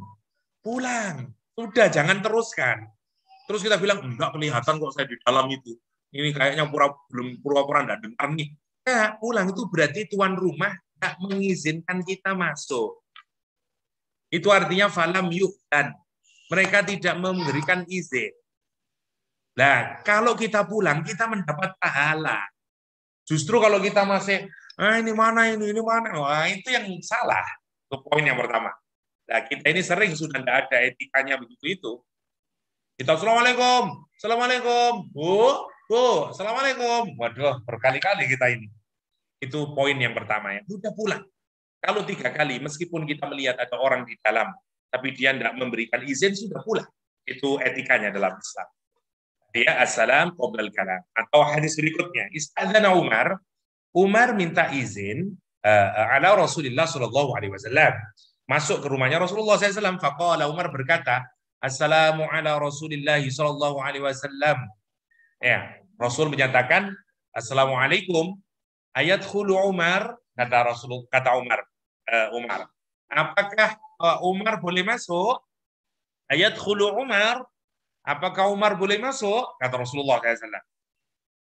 pulang, sudah, jangan teruskan. Terus kita bilang enggak kelihatan kok saya di dalam itu, ini kayaknya pura-pura enggak dengar nih. Ya, pulang, itu berarti tuan rumah enggak mengizinkan kita masuk. Itu artinya falam yu'dzan, mereka tidak memberikan izin. Nah, kalau kita pulang, kita mendapat pahala. Justru kalau kita masih, ini mana, wah itu yang salah. Itu poin yang pertama. Nah, kita ini sering sudah tidak ada etikanya begitu itu. Kita assalamualaikum, assalamualaikum, bu, assalamualaikum. Waduh, berkali-kali kita ini. Itu poin yang pertama ya. Sudah pulang. Kalau 3 kali, meskipun kita melihat ada orang di dalam, tapi dia tidak memberikan izin, sudah pulang. Itu etikanya dalam Islam. Dia assalam qoblal kalam. Atau hadis berikutnya, istadzana Umar, Umar minta izin ala Rasulullah sallallahu alaihi wasallam. Masuk ke rumahnya Rasulullah SAW. Faqala, Umar berkata, assalamu ala Rasulillah sallallahu alaihi wasallam. Ya, Rasul menyatakan assalamualaikum. Ayadkhulu Umar, kata Umar, apakah Umar boleh masuk? Ayadkhulu Umar, apakah Umar boleh masuk? Kata Rasulullah SAW.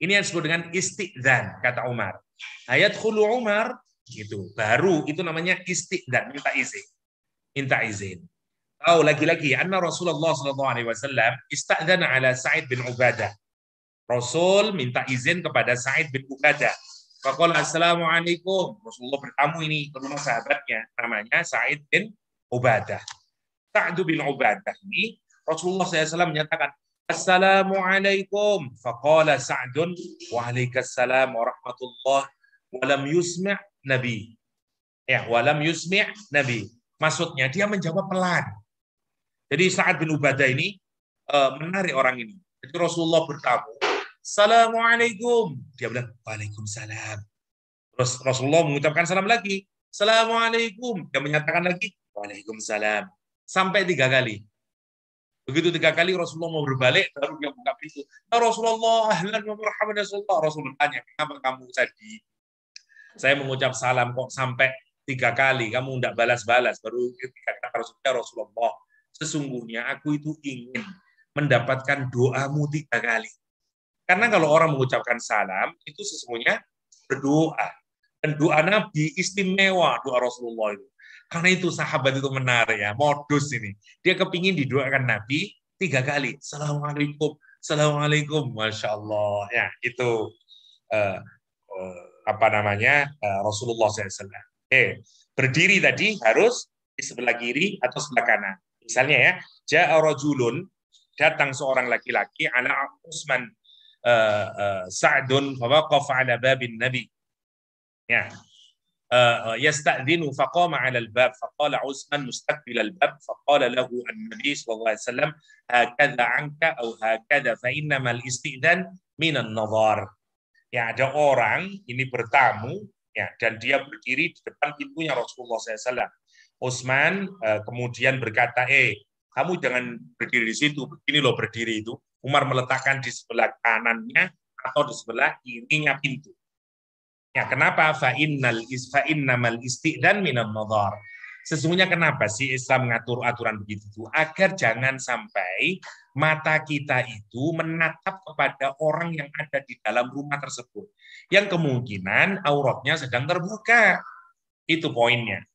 Ini yang disebut dengan istidzan, kata Umar. Ayadkhulu Umar, itu baru, itu namanya istidzan, minta izin. Minta izin. Tahu lagi-lagi, anna Rasulullah SAW istadzana ala Sa'id bin Ubadah. Rasul minta izin kepada Sa'id bin Ubadah. Faqala assalamualaikum. Rasulullah bertamu ini ke rumah sahabatnya, namanya Sa'id bin Ubadah. Sa'd bin Ubadah ini Rasulullah SAW menyatakan assalamualaikum. Faqala Sa'dun waalaikumsalam warahmatullah walam yusmi' nabi. Ya, walam yusmi' nabi. Maksudnya dia menjawab pelan. Jadi Sa'ad bin Ubadah ini menarik orang ini. Jadi Rasulullah bertamu, assalamualaikum. Dia bilang waalaikumsalam. Terus Rasulullah mengucapkan salam lagi, assalamualaikum. Dia menyatakan lagi waalaikumsalam. Sampai 3 kali. Begitu 3 kali Rasulullah mau berbalik, baru dia buka pintu. Ya Rasulullah, ahlan wa marhaban ya Rasulullah. Rasulullah tanya, kenapa kamu tadi saya mengucap salam kok sampai 3 kali, kamu tidak balas-balas. Baru ketika kata Rasulullah, sesungguhnya aku itu ingin mendapatkan doamu 3 kali. Karena kalau orang mengucapkan salam, itu sesungguhnya berdoa. Dan doa Nabi istimewa, doa Rasulullah itu. Karena itu sahabat itu menarik ya, modus ini. Dia kepingin didoakan Nabi 3 kali. Assalamualaikum, assalamualaikum, masya Allah. Ya itu apa namanya Rasulullah SAW. Berdiri tadi harus di sebelah kiri atau sebelah kanan. Misalnya ya, ja'a rajulun, datang seorang laki-laki, ala Utsman Sa'dun fawaqafa ala babin Nabi. Ya. يستأذن فقام على الباب فقال عثمان مستقبل الباب فقال له النبي صلى الله عليه وسلم هكذا عنك أو هكذا فإنما الاستئذان من النظر. Ya, ada orang ini bertamu ya, dan dia berdiri di depan pintunya Rasulullah SAW. Utsman kemudian berkata, kamu jangan berdiri di situ, begini loh berdiri itu. Umar meletakkan di sebelah kanannya atau di sebelah kirinya pintu. Ya, kenapa? Fa'innamal isti'dan minan nadhar. Sesungguhnya kenapa sih Islam mengatur aturan begitu? Agar jangan sampai mata kita itu menatap kepada orang yang ada di dalam rumah tersebut. Yang kemungkinan auratnya sedang terbuka. Itu poinnya.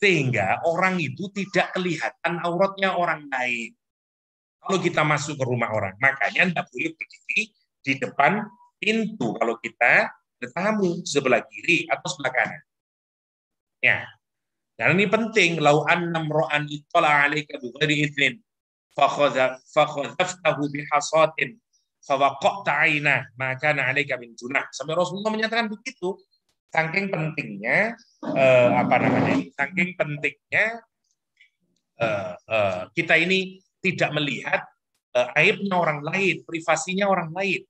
Sehingga orang itu tidak kelihatan auratnya orang lain. Kalau kita masuk ke rumah orang, makanya tidak boleh berdiri di depan pintu kalau kita bertamu sebelah kiri atau sebelah kanan. Ya, dan ini penting. Lau annam ro'an ittala 'alaika bi ghairi idznin fakhadhaftahu bihasatin fawaqata 'ainah ma kana 'alaika min junah. Sampai Rasulullah menyatakan begitu. Saking pentingnya saking pentingnya kita ini tidak melihat aibnya orang lain, privasinya orang lain.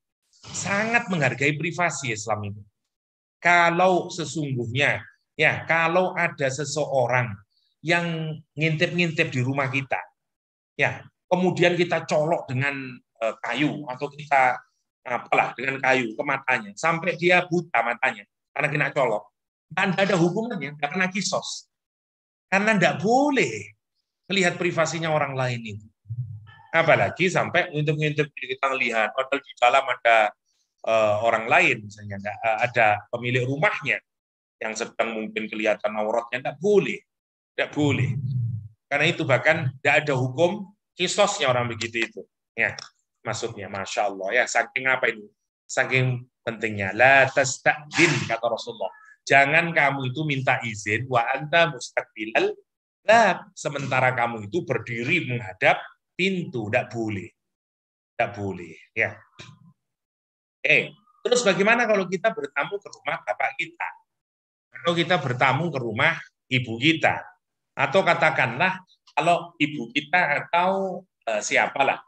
Sangat menghargai privasi Islam ini. Kalau sesungguhnya, ya kalau ada seseorang yang ngintip-ngintip di rumah kita, ya kemudian kita colok dengan kayu atau kita dengan kayu ke matanya, sampai dia buta matanya karena kena colok, dan ada hukumannya, tidak kena kisos. Karena tidak boleh melihat privasinya orang lain itu. Apalagi sampai ngintip-ngintip kita lihat, padahal di dalam ada orang lain, misalnya ada pemilik rumahnya yang sedang mungkin kelihatan auratnya, tidak boleh. Karena itu bahkan tidak ada hukum kisosnya orang begitu itu. Ya, maksudnya, masya Allah ya, saking apa ini? Saking pentingnya. La tasta'dzin kata Rasulullah. Jangan kamu itu minta izin wa anta mustaqbilal bab, sementara kamu itu berdiri menghadap pintu, tidak boleh ya. Terus bagaimana kalau kita bertamu ke rumah bapak kita, atau kita bertamu ke rumah ibu kita, atau katakanlah kalau ibu kita atau siapalah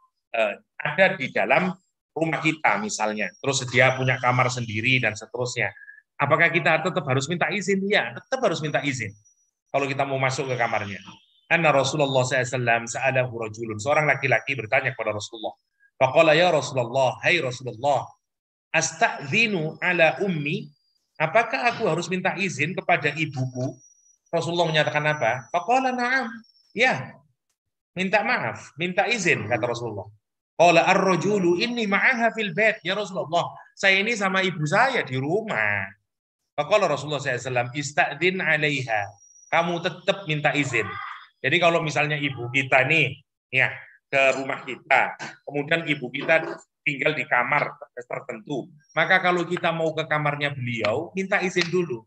ada di dalam rumah kita misalnya, terus dia punya kamar sendiri dan seterusnya, apakah kita tetap harus minta izin? Ya, tetap harus minta izin kalau kita mau masuk ke kamarnya. Anna Rasulullah SAW sa'alahu rajulun, seorang laki-laki bertanya kepada Rasulullah. Faqala ya Rasulullah, hai Rasulullah, asta'dzinu ala ummi, apakah aku harus minta izin kepada ibuku? Rasulullah menyatakan apa? Faqala na'am, ya, minta maaf, minta izin, kata Rasulullah. Qala ar-rajulu inni ma'aha fil bait, ya Rasulullah, saya ini sama ibu saya di rumah. Faqala Rasulullah SAW, ista'dzin 'alaiha, kamu tetap minta izin. Jadi kalau misalnya ibu kita nih, ya ke rumah kita, kemudian ibu kita tinggal di kamar tertentu. Maka kalau kita mau ke kamarnya beliau, minta izin dulu.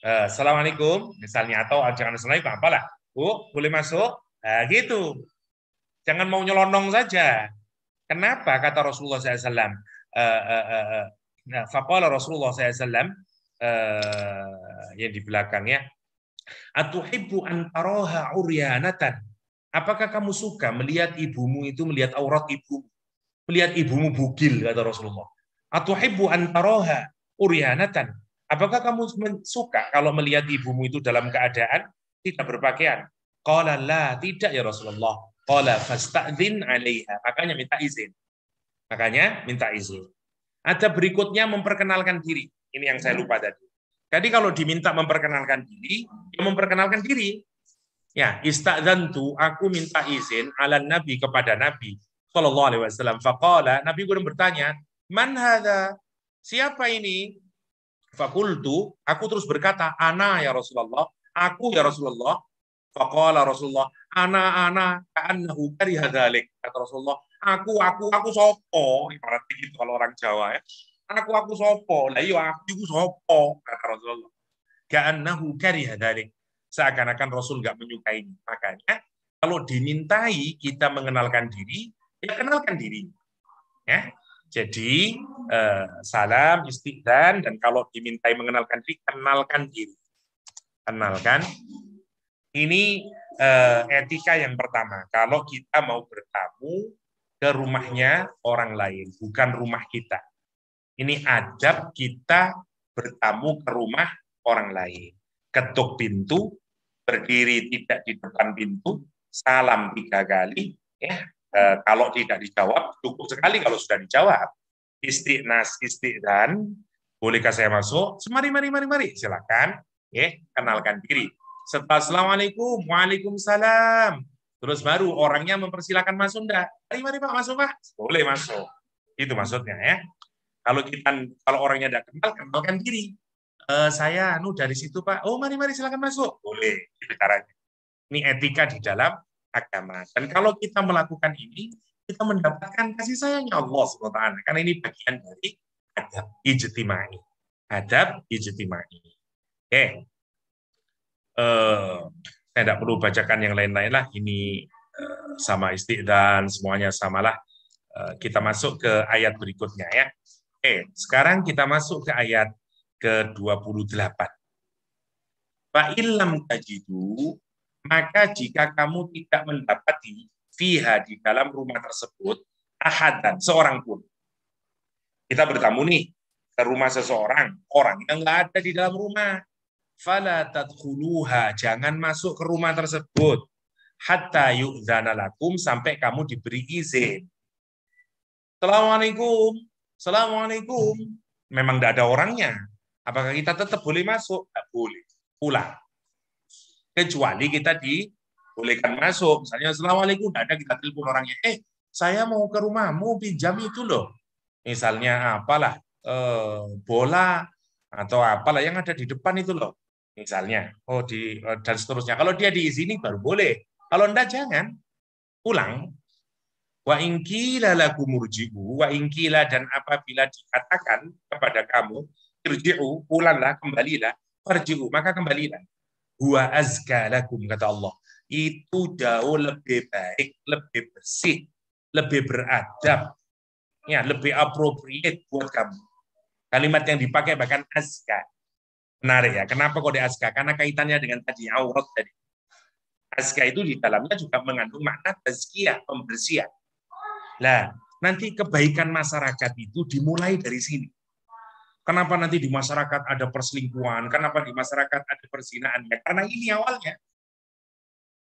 Assalamualaikum, misalnya, atau jangan assalamualaikum, apalah. Bu, boleh masuk? Nah, gitu. Jangan mau nyelonong saja. Kenapa kata Rasulullah SAW? Faqala Rasulullah SAW yang di belakangnya, atuhibbu an taraha uryanatan. Apakah kamu suka melihat ibumu itu melihat aurat ibumu? Melihat ibumu bugil, kata Rasulullah. Atuhibbu an taraha uryanatan. Apakah kamu suka kalau melihat ibumu itu dalam keadaan tidak berpakaian? Qala la, tidak ya Rasulullah. Qala fasta'dzin 'alaiha. Makanya minta izin. Ada berikutnya memperkenalkan diri. Ini yang saya lupa tadi. Jadi kalau diminta memperkenalkan diri, ya memperkenalkan diri. Ya, istadzantu, aku minta izin ala Nabi kepada Nabi sallallahu alaihi wasallam. Faqala, Nabi kemudian bertanya, "Man hadza?" Siapa ini? Fakultu, aku terus berkata, "Ana ya Rasulullah." Aku ya Rasulullah. Faqala Rasulullah, "Ana ka'annahu kariha dzalik." Kata Rasulullah, aku sopo, ibaratnya gitu kalau orang Jawa ya. Aku sopo. Lah iya aku sopo, kata Rasulullah. Ka'annahu kariha dzalik. Seakan-akan Rasul nggak menyukai. Makanya kalau dimintai kita mengenalkan diri, ya kenalkan diri. Ya. Jadi salam, istighfar, dan kalau dimintai mengenalkan diri, kenalkan diri. Kenalkan. Ini etika yang pertama. Kalau kita mau bertamu ke rumahnya orang lain, bukan rumah kita. Ini adab kita bertamu ke rumah orang lain. Ketuk pintu, berdiri tidak di depan pintu, salam 3 kali. Ya, kalau tidak dijawab, cukup sekali kalau sudah dijawab. Istiqnas, istiqdan, bolehkah saya masuk? Mari, silakan. Kenalkan diri. Setelah assalamualaikum, waalaikumsalam. Terus baru orangnya mempersilakan masuk enggak? Mari Pak, masuk Pak. Boleh masuk. Itu maksudnya ya. Kalau orangnya enggak kenal, kenalkan diri. Saya dari situ Pak. Oh, mari silakan masuk. Boleh. Itu caranya. Ini etika di dalam agama. Dan kalau kita melakukan ini, kita mendapatkan kasih sayangnya Allah SWT. Karena ini bagian dari adab ijtimai. Adab ijtimai. Oke. Saya tidak perlu bacakan yang lain-lain lah. Ini sama istiqdan, semuanya samalah. Kita masuk ke ayat berikutnya ya. Oke, sekarang kita masuk ke ayat ke-28. Fa illam tajidu, maka jika kamu tidak mendapati fiha di dalam rumah tersebut ahadan, seorang pun. Kita bertamu nih ke rumah seseorang, orang yang nggak ada di dalam rumah. Fala tadkhuluha, jangan masuk ke rumah tersebut hatta yu'dzana lakum, sampai kamu diberi izin. Assalamualaikum. Memang tidak ada orangnya. Apakah kita tetap boleh masuk? Tidak boleh. Pulang. Kecuali kita dibolehkan masuk. Misalnya assalamualaikum, tidak ada, kita telepon orangnya. Saya mau ke rumahmu, pinjam itu loh. Misalnya apalah, bola atau apalah yang ada di depan itu loh. Misalnya, dan seterusnya. Kalau dia diizini baru boleh. Kalau enggak jangan, pulang. Wa ingkila lakum murji'u, wa ingkila, dan apabila dikatakan kepada kamu, irji'u, pulanglah, kembalilah, farji'u, maka kembalilah. Huwa azka lakum, kata Allah. Itu jauh lebih baik, lebih bersih, lebih beradab, ya, lebih appropriate buat kamu. Kalimat yang dipakai bahkan azka. Menarik ya. Kenapa kok di azka? Karena kaitannya dengan tadi aurat tadi. Azka itu di dalamnya juga mengandung makna tazkiyah, pembersihan. Nah, nanti kebaikan masyarakat itu dimulai dari sini. Kenapa nanti di masyarakat ada perselingkuhan? Kenapa di masyarakat ada perzinahan? Ya, karena ini awalnya.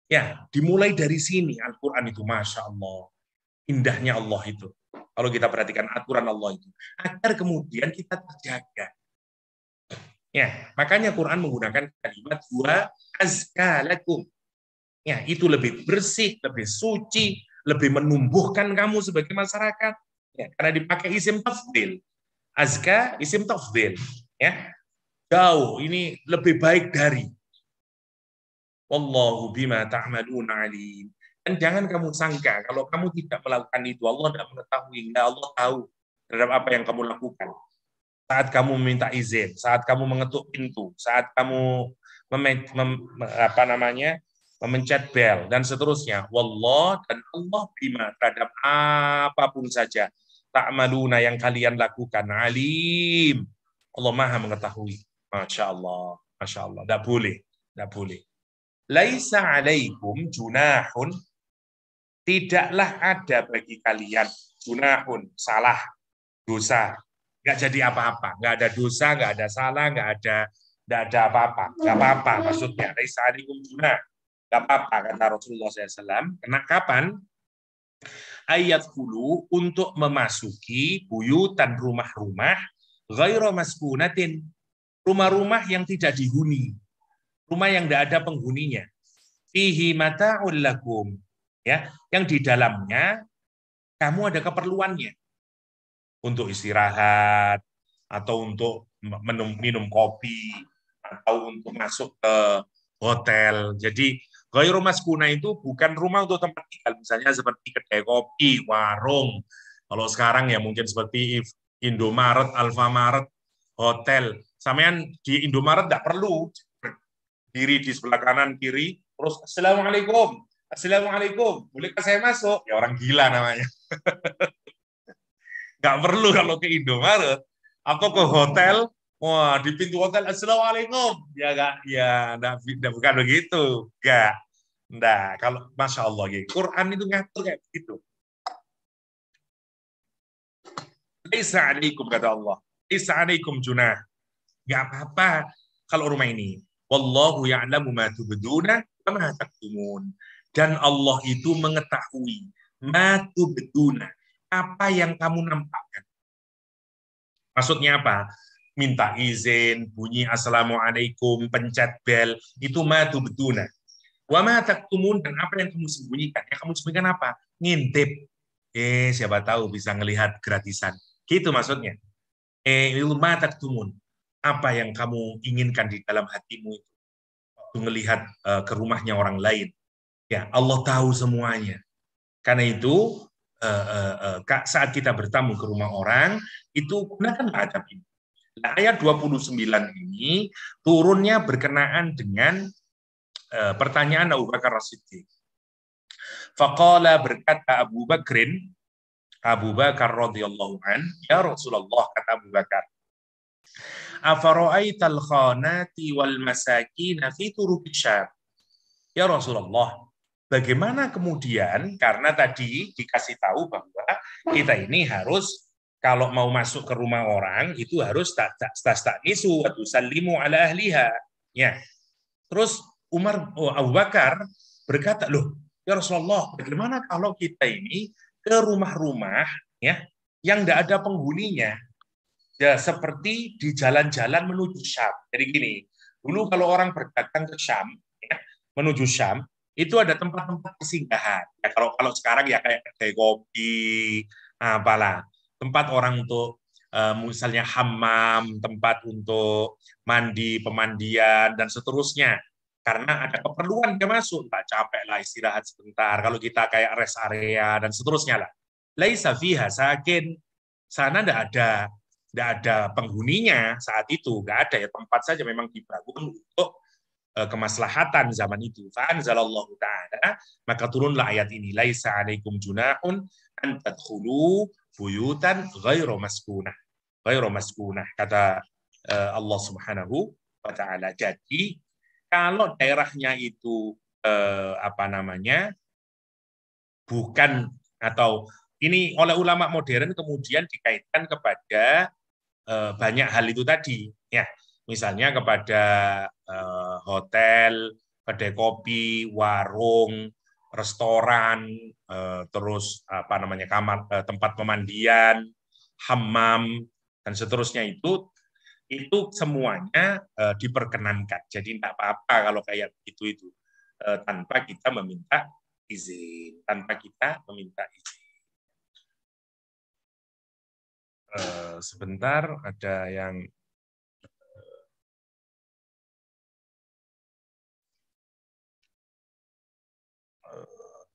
Ya, dimulai dari sini. Al-Quran itu, Masya Allah. Indahnya Allah itu. Kalau kita perhatikan aturan Allah itu. Agar kemudian kita terjaga. Ya, makanya Quran menggunakan kalimat wa azka lakum. Ya, itu lebih bersih, lebih suci, lebih menumbuhkan kamu sebagai masyarakat. Ya, karena dipakai isim tafdil. Azka isim tafdil. Ya. Jauh, ini lebih baik dari. Wallahu bima ta'maluna alim. Dan jangan kamu sangka kalau kamu tidak melakukan itu Allah tidak mengetahui. Enggak, Allah tahu terhadap apa yang kamu lakukan. Saat kamu meminta izin, saat kamu mengetuk pintu, saat kamu memencet bel dan seterusnya. Wallah, dan Allah bima terhadap apapun saja ta'maluna yang kalian lakukan alim. Allah Maha mengetahui. Masya Allah, Masya Allah. Tidak boleh, tidak boleh. Laisa alaikum junahun, tidaklah ada bagi kalian junahun, salah, dosa. Nggak jadi apa-apa, nggak ada dosa, nggak ada salah, nggak ada apa-apa, nggak apa-apa. Maksudnya laisa alaikum junah, nggak apa-apa kata Rasulullah SAW. Karena kapan? Ayat hulu untuk memasuki buyutan rumah-rumah ghairu maskunatin, rumah-rumah yang tidak dihuni, rumah yang tidak ada penghuninya. Fihi mata'ul lakum, ya, yang di dalamnya kamu ada keperluannya untuk istirahat atau untuk minum kopi atau untuk masuk ke hotel. Jadi ghairu maskuna itu bukan rumah untuk tempat tinggal, misalnya seperti kedai kopi, warung. Kalau sekarang ya mungkin seperti Indomaret, Alfamaret, hotel. Sampean di Indomaret tidak perlu diri di sebelah kanan kiri, terus assalamualaikum, assalamualaikum, bolehkah saya masuk? Ya orang gila namanya. Nggak perlu kalau ke Indomaret. Aku ke hotel, wah di pintu hotel assalamualaikum, ya nggak, ya nggak, bukan begitu, nggak. Nah, kalau masya Allah, ya, Quran itu ngatur kayak begitu. Laisa alaikum kata Allah, laisa alaikum junah, nggak apa-apa kalau rumah ini. Wallahu ya'lamu ma tubduna wa ma taktumun. Dan Allah itu mengetahui ma tubduna, apa yang kamu nampakkan. Maksudnya apa? Minta izin, bunyi assalamualaikum, pencet bel, itu ma tubduna. Wa ma taktumun, dan apa yang kamu sembunyikan. Yang kamu sembunyikan apa? Ngintip. Siapa tahu bisa ngelihat gratisan. Gitu maksudnya. Itu ma taktumun. Apa yang kamu inginkan di dalam hatimu itu. Waktu ngelihat ke rumahnya orang lain. Ya, Allah tahu semuanya. Karena itu, saat kita bertamu ke rumah orang, itu gunakanlah adab ini. Nah, ayat 29 ini turunnya berkenaan dengan pertanyaan Abu Bakar As-Siddiq. Faqala, berkata Abu Bakar radhiyallahu an, ya Rasulullah, kata Abu Bakar, afara'aital khanati wal masakin fi turuqi Syam. Ya Rasulullah, bagaimana kemudian, karena tadi dikasih tahu bahwa kita ini harus kalau mau masuk ke rumah orang itu harus tastanisu wa tusallimu ala ahliha. Ya. Terus Abu Bakar berkata, "Loh, ya Rasulullah, bagaimana kalau kita ini ke rumah-rumah ya yang tidak ada penghuninya? Ya, seperti di jalan-jalan menuju Syam." Jadi gini, dulu kalau orang berdagang ke Syam, ya, menuju Syam, itu ada tempat-tempat persinggahan. Ya, kalau sekarang ya kayak kedai kopi, apalah, tempat orang untuk misalnya hammam, tempat untuk mandi, pemandian, dan seterusnya. Karena ada keperluan dia masuk, tak capek lah istirahat sebentar. Kalau kita kayak rest area dan seterusnya lah. Laisa fiha sakin, sana tidak ada penghuninya saat itu, nggak ada ya, tempat saja memang dibangun untuk kemaslahatan zaman itu. Fa'anzalallahu ta'ala, maka turunlah ayat ini, laisa alaikum junahun an tadkhulu buyutan ghairu maskunah. Ghairu maskunah, kata Allah Subhanahu wa taala. Jadi kalau daerahnya itu bukan, atau ini oleh ulama modern kemudian dikaitkan kepada banyak hal itu tadi, ya, misalnya kepada hotel, kedai kopi, warung, restoran, terus kamar, tempat pemandian, hammam, dan seterusnya, itu semuanya diperkenankan. Jadi tidak apa-apa kalau kayak begitu itu tanpa kita meminta izin, sebentar, ada yang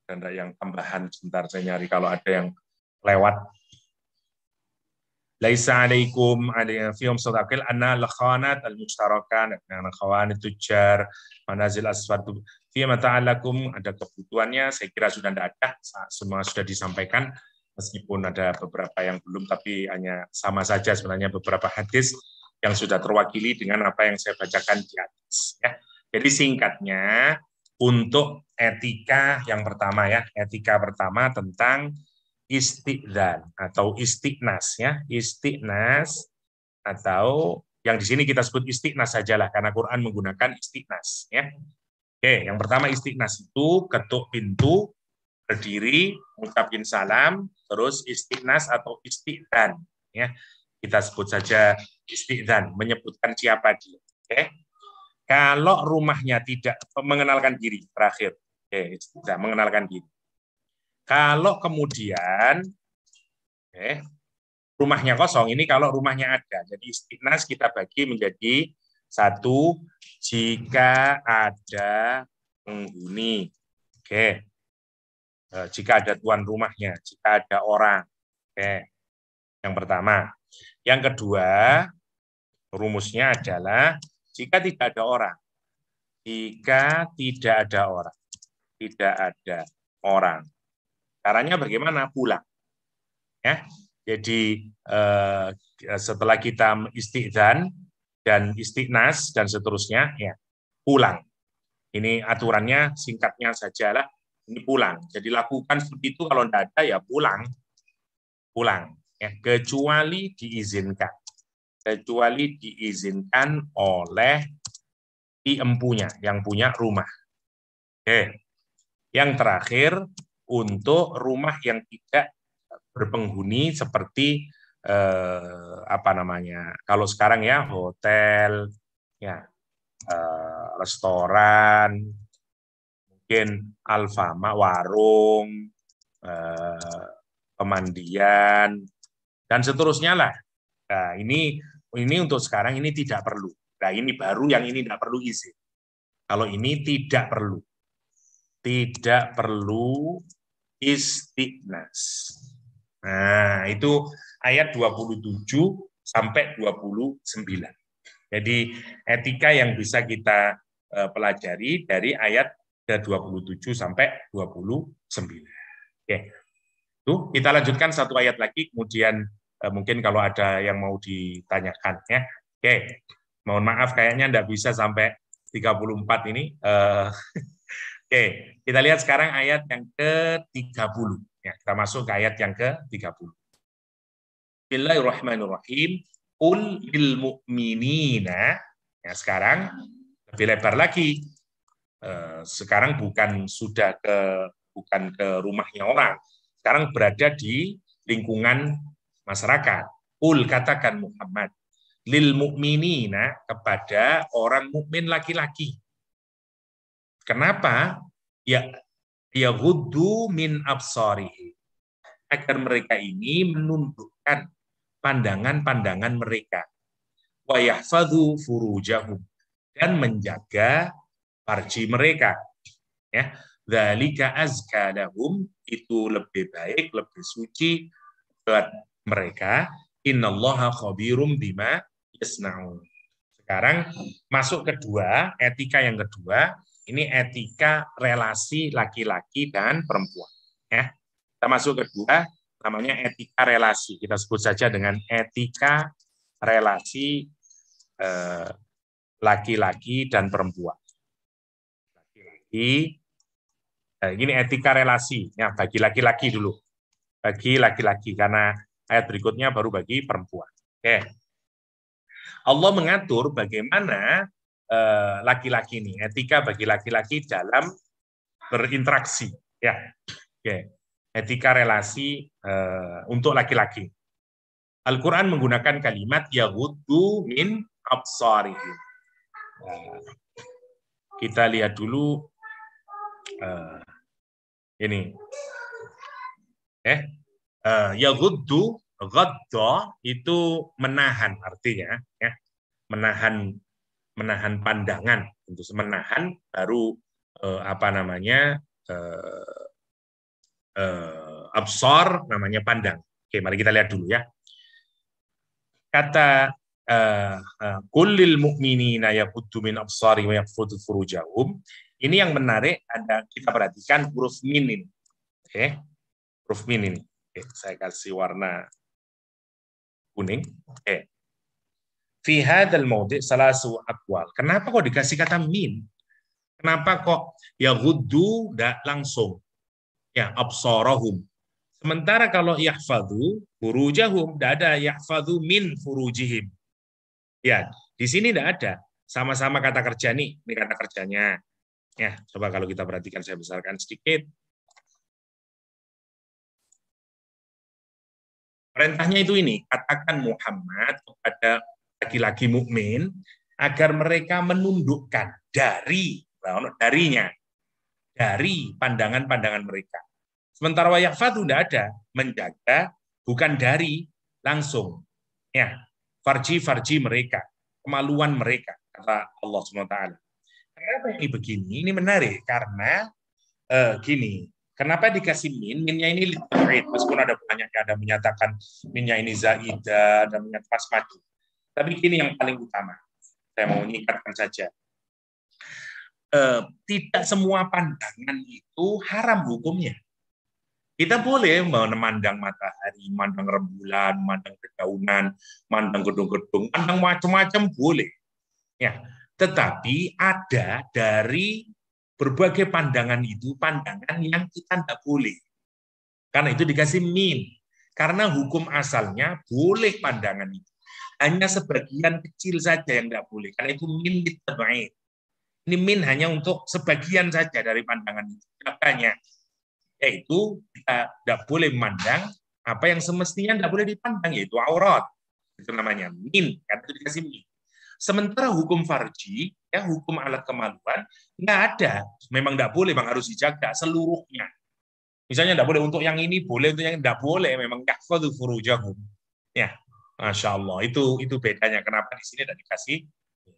Dan ada yang tambahan sebentar saya nyari kalau ada yang lewat. Laisa alaikum ada film sadaqil anna lakhanat al-mushtarakan dengan khawanit tujar manazil asfar fi mata'alakum ada kebutuhannya saya kira sudah tidak ada semua sudah disampaikan meskipun ada beberapa yang belum tapi hanya sama saja sebenarnya beberapa hadis yang sudah terwakili dengan apa yang saya bacakan di atas ya. Jadi singkatnya untuk etika yang pertama ya, etika pertama tentang istiqdan atau istiqnas ya, istiqnas atau yang di sini kita sebut istiqnas sajalah karena Quran menggunakan istiqnas ya. Oke, yang pertama istiqnas itu ketuk pintu, berdiri, mengucapkan salam, terus istiqnas atau istiqdan ya. Kita sebut saja istiqdan, menyebutkan siapa dia. Oke. Kalau rumahnya tidak mengenalkan diri, terakhir. Oke, tidak mengenalkan diri. Kalau kemudian rumahnya kosong, ini kalau rumahnya ada. Jadi istiqnas kita bagi menjadi satu, jika ada penghuni. Oke. Jika ada tuan rumahnya, jika ada orang. Oke. Yang pertama. Yang kedua, rumusnya adalah jika tidak ada orang. Jika tidak ada orang. Tidak ada orang. Caranya bagaimana? Pulang. Ya. Jadi setelah kita istiqdan dan istiqnas dan seterusnya, ya pulang. Ini aturannya singkatnya sajalah. Ini pulang. Jadi lakukan seperti itu kalau tidak ada ya pulang. Pulang. Ya, kecuali diizinkan. Kecuali diizinkan oleh si empunya yang punya rumah. Oke. Yang terakhir untuk rumah yang tidak berpenghuni seperti apa namanya? Kalau sekarang ya hotel, ya restoran, mungkin Alfamart, warung, pemandian dan seterusnya lah. Nah, ini untuk sekarang ini tidak perlu. Nah, ini baru yang ini tidak perlu izin. Kalau ini tidak perlu. Tidak perlu istiqnas. Nah, itu ayat 27 sampai 29. Jadi etika yang bisa kita pelajari dari ayat 27 sampai 29. Oke. Tuh, kita lanjutkan satu ayat lagi kemudian mungkin kalau ada yang mau ditanyakan ya. Oke. Mohon maaf kayaknya enggak bisa sampai 34 ini. Oke, kita lihat sekarang ayat yang ke-30. Ya, kita masuk ke ayat yang ke-30. Bismillahirrahmanirrahim. Qul lil mu'minina. Ya, sekarang lebih lebar lagi. Sekarang bukan ke rumahnya orang. Sekarang berada di lingkungan masyarakat. Qul katakan Muhammad lil mu'minina kepada orang mukmin laki-laki. Kenapa? Ya ghuddu min absarihi. Agar mereka ini menundukkan pandangan-pandangan mereka. Wa yahfadzu furujahum dan menjaga farji mereka. Ya, dzalika azka lahum itu lebih baik, lebih suci buat mereka. Innallaha khabirum bima yasnaun. Sekarang masuk kedua, etika yang kedua. Ini etika relasi laki-laki dan perempuan. Ya. Kita masuk kedua, namanya etika relasi. Kita sebut saja dengan etika relasi laki-laki dan perempuan. Laki-laki, ini etika relasi. Ya, bagi laki-laki dulu. Bagi laki-laki, karena ayat berikutnya baru bagi perempuan. Oke. Allah mengatur bagaimana laki-laki ini, etika bagi laki-laki dalam berinteraksi, ya, oke. Etika relasi untuk laki-laki. Al-Quran menggunakan kalimat yaghuddu min absarihim. Kita lihat dulu ini, yaghuddu, ghadda itu menahan artinya, ya, menahan pandangan, untuk menahan baru absar namanya pandang. Oke, mari kita lihat dulu ya. Kata kullil mu'minina yaghuddu min absari wa yaghfuddu furujahum. Ini yang menarik, ada kita perhatikan huruf min ini. Oke. Huruf min ini. Oke, saya kasih warna kuning. Oke. Fi hadzal mawdi' salasu aqwal. Kenapa kok dikasih kata min? Kenapa kok yaghuddu enggak langsung? Ya, absarahum. Sementara kalau yahfadzu furujahum, enggak ada yahfadzu min furujihim. Ya, di sini tidak ada. Sama-sama kata kerja nih, ini kata kerjanya. Ya, coba kalau kita perhatikan, saya besarkan sedikit. Perintahnya itu ini, katakan Muhammad kepada laki-laki mukmin agar mereka menundukkan darinya, dari pandangan-pandangan mereka. Sementara wa yahfadzu tidak ada, menjaga bukan dari langsung. Ya, farji mereka, kemaluan mereka, kata Allah SWT. Kenapa ini begini? Ini menarik karena gini. Kenapa dikasih min? Minnya ini litba'id. Meskipun ada banyak yang ada menyatakan minnya ini zaidah dan menyatakan pas maju. Tapi ini yang paling utama. Saya mau meningkatkan saja. Tidak semua pandangan itu haram hukumnya. Kita boleh memandang matahari, memandang rembulan, memandang dedaunan, memandang gedung-gedung, memandang macam-macam boleh. Ya, tetapi ada dari berbagai pandangan itu pandangan yang kita tidak boleh. Karena itu dikasih min. Karena hukum asalnya boleh pandangan itu. Hanya sebagian kecil saja yang tidak boleh. Karena itu min litba'id. Ini min hanya untuk sebagian saja dari pandangan itu. Tidak banyak. Yaitu kita tidak boleh memandang apa yang semestinya tidak boleh dipandang, yaitu aurat. Itu namanya min. Karena itu dikasih min. Sementara hukum farji, ya hukum alat kemaluan, nggak ada. Memang nggak boleh, memang harus dijaga seluruhnya. Misalnya nggak boleh untuk yang ini, boleh untuk yang nggak boleh. Memang yahfadzu furujahum. Ya, masya Allah. Itu bedanya. Kenapa di sini tidak dikasih?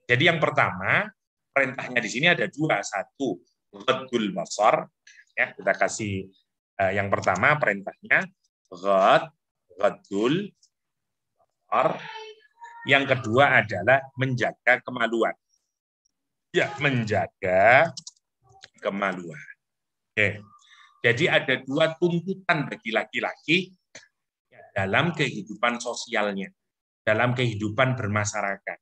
Jadi yang pertama, perintahnya di sini ada dua. Satu, ghaddul basar. Ya, kita kasih yang pertama perintahnya ghaddul basar. Yang kedua adalah menjaga kemaluan. Ya, menjaga kemaluan. Oke. Jadi ada dua tuntutan bagi laki-laki dalam kehidupan sosialnya, dalam kehidupan bermasyarakat.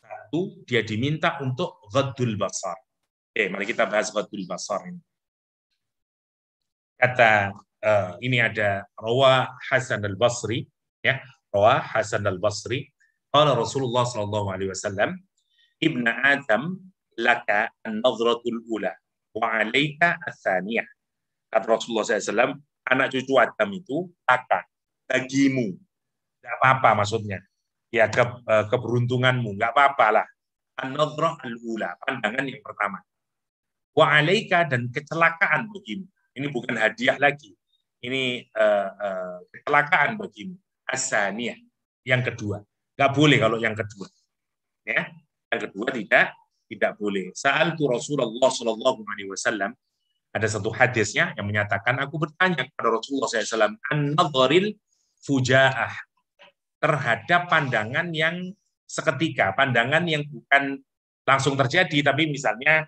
Satu, dia diminta untuk ghaddul basar. Oke, mari kita bahas ghaddul basar ini. Kata ini ada Rawah Hasan al-Basri, ya, Rawah Hasan al-Basri. Qala Rasulullah sallallahu alaihi wasallam, Ibnu Adam laka an-nadratul ula wa 'alaika ats-tsaniyah. Kata Rasulullah SAW, anak cucu Adam itu laka, bagimu. Enggak apa-apa maksudnya. Ya keberuntunganmu, enggak apa-apa lah. An-nadrah al-ula, pandangan yang pertama. Wa 'alaika, dan kecelakaan bagimu. Ini bukan hadiah lagi. Ini kecelakaan bagimu. Ats-tsaniyah, yang kedua. Nggak boleh kalau yang kedua. Ya, yang kedua tidak boleh. Sa'altu Rasulullah sallallahu alaihi wasallam, ada satu hadisnya yang menyatakan aku bertanya kepada Rasulullah SAW an-nadharil fujaah, terhadap pandangan yang seketika, pandangan yang bukan langsung terjadi, tapi misalnya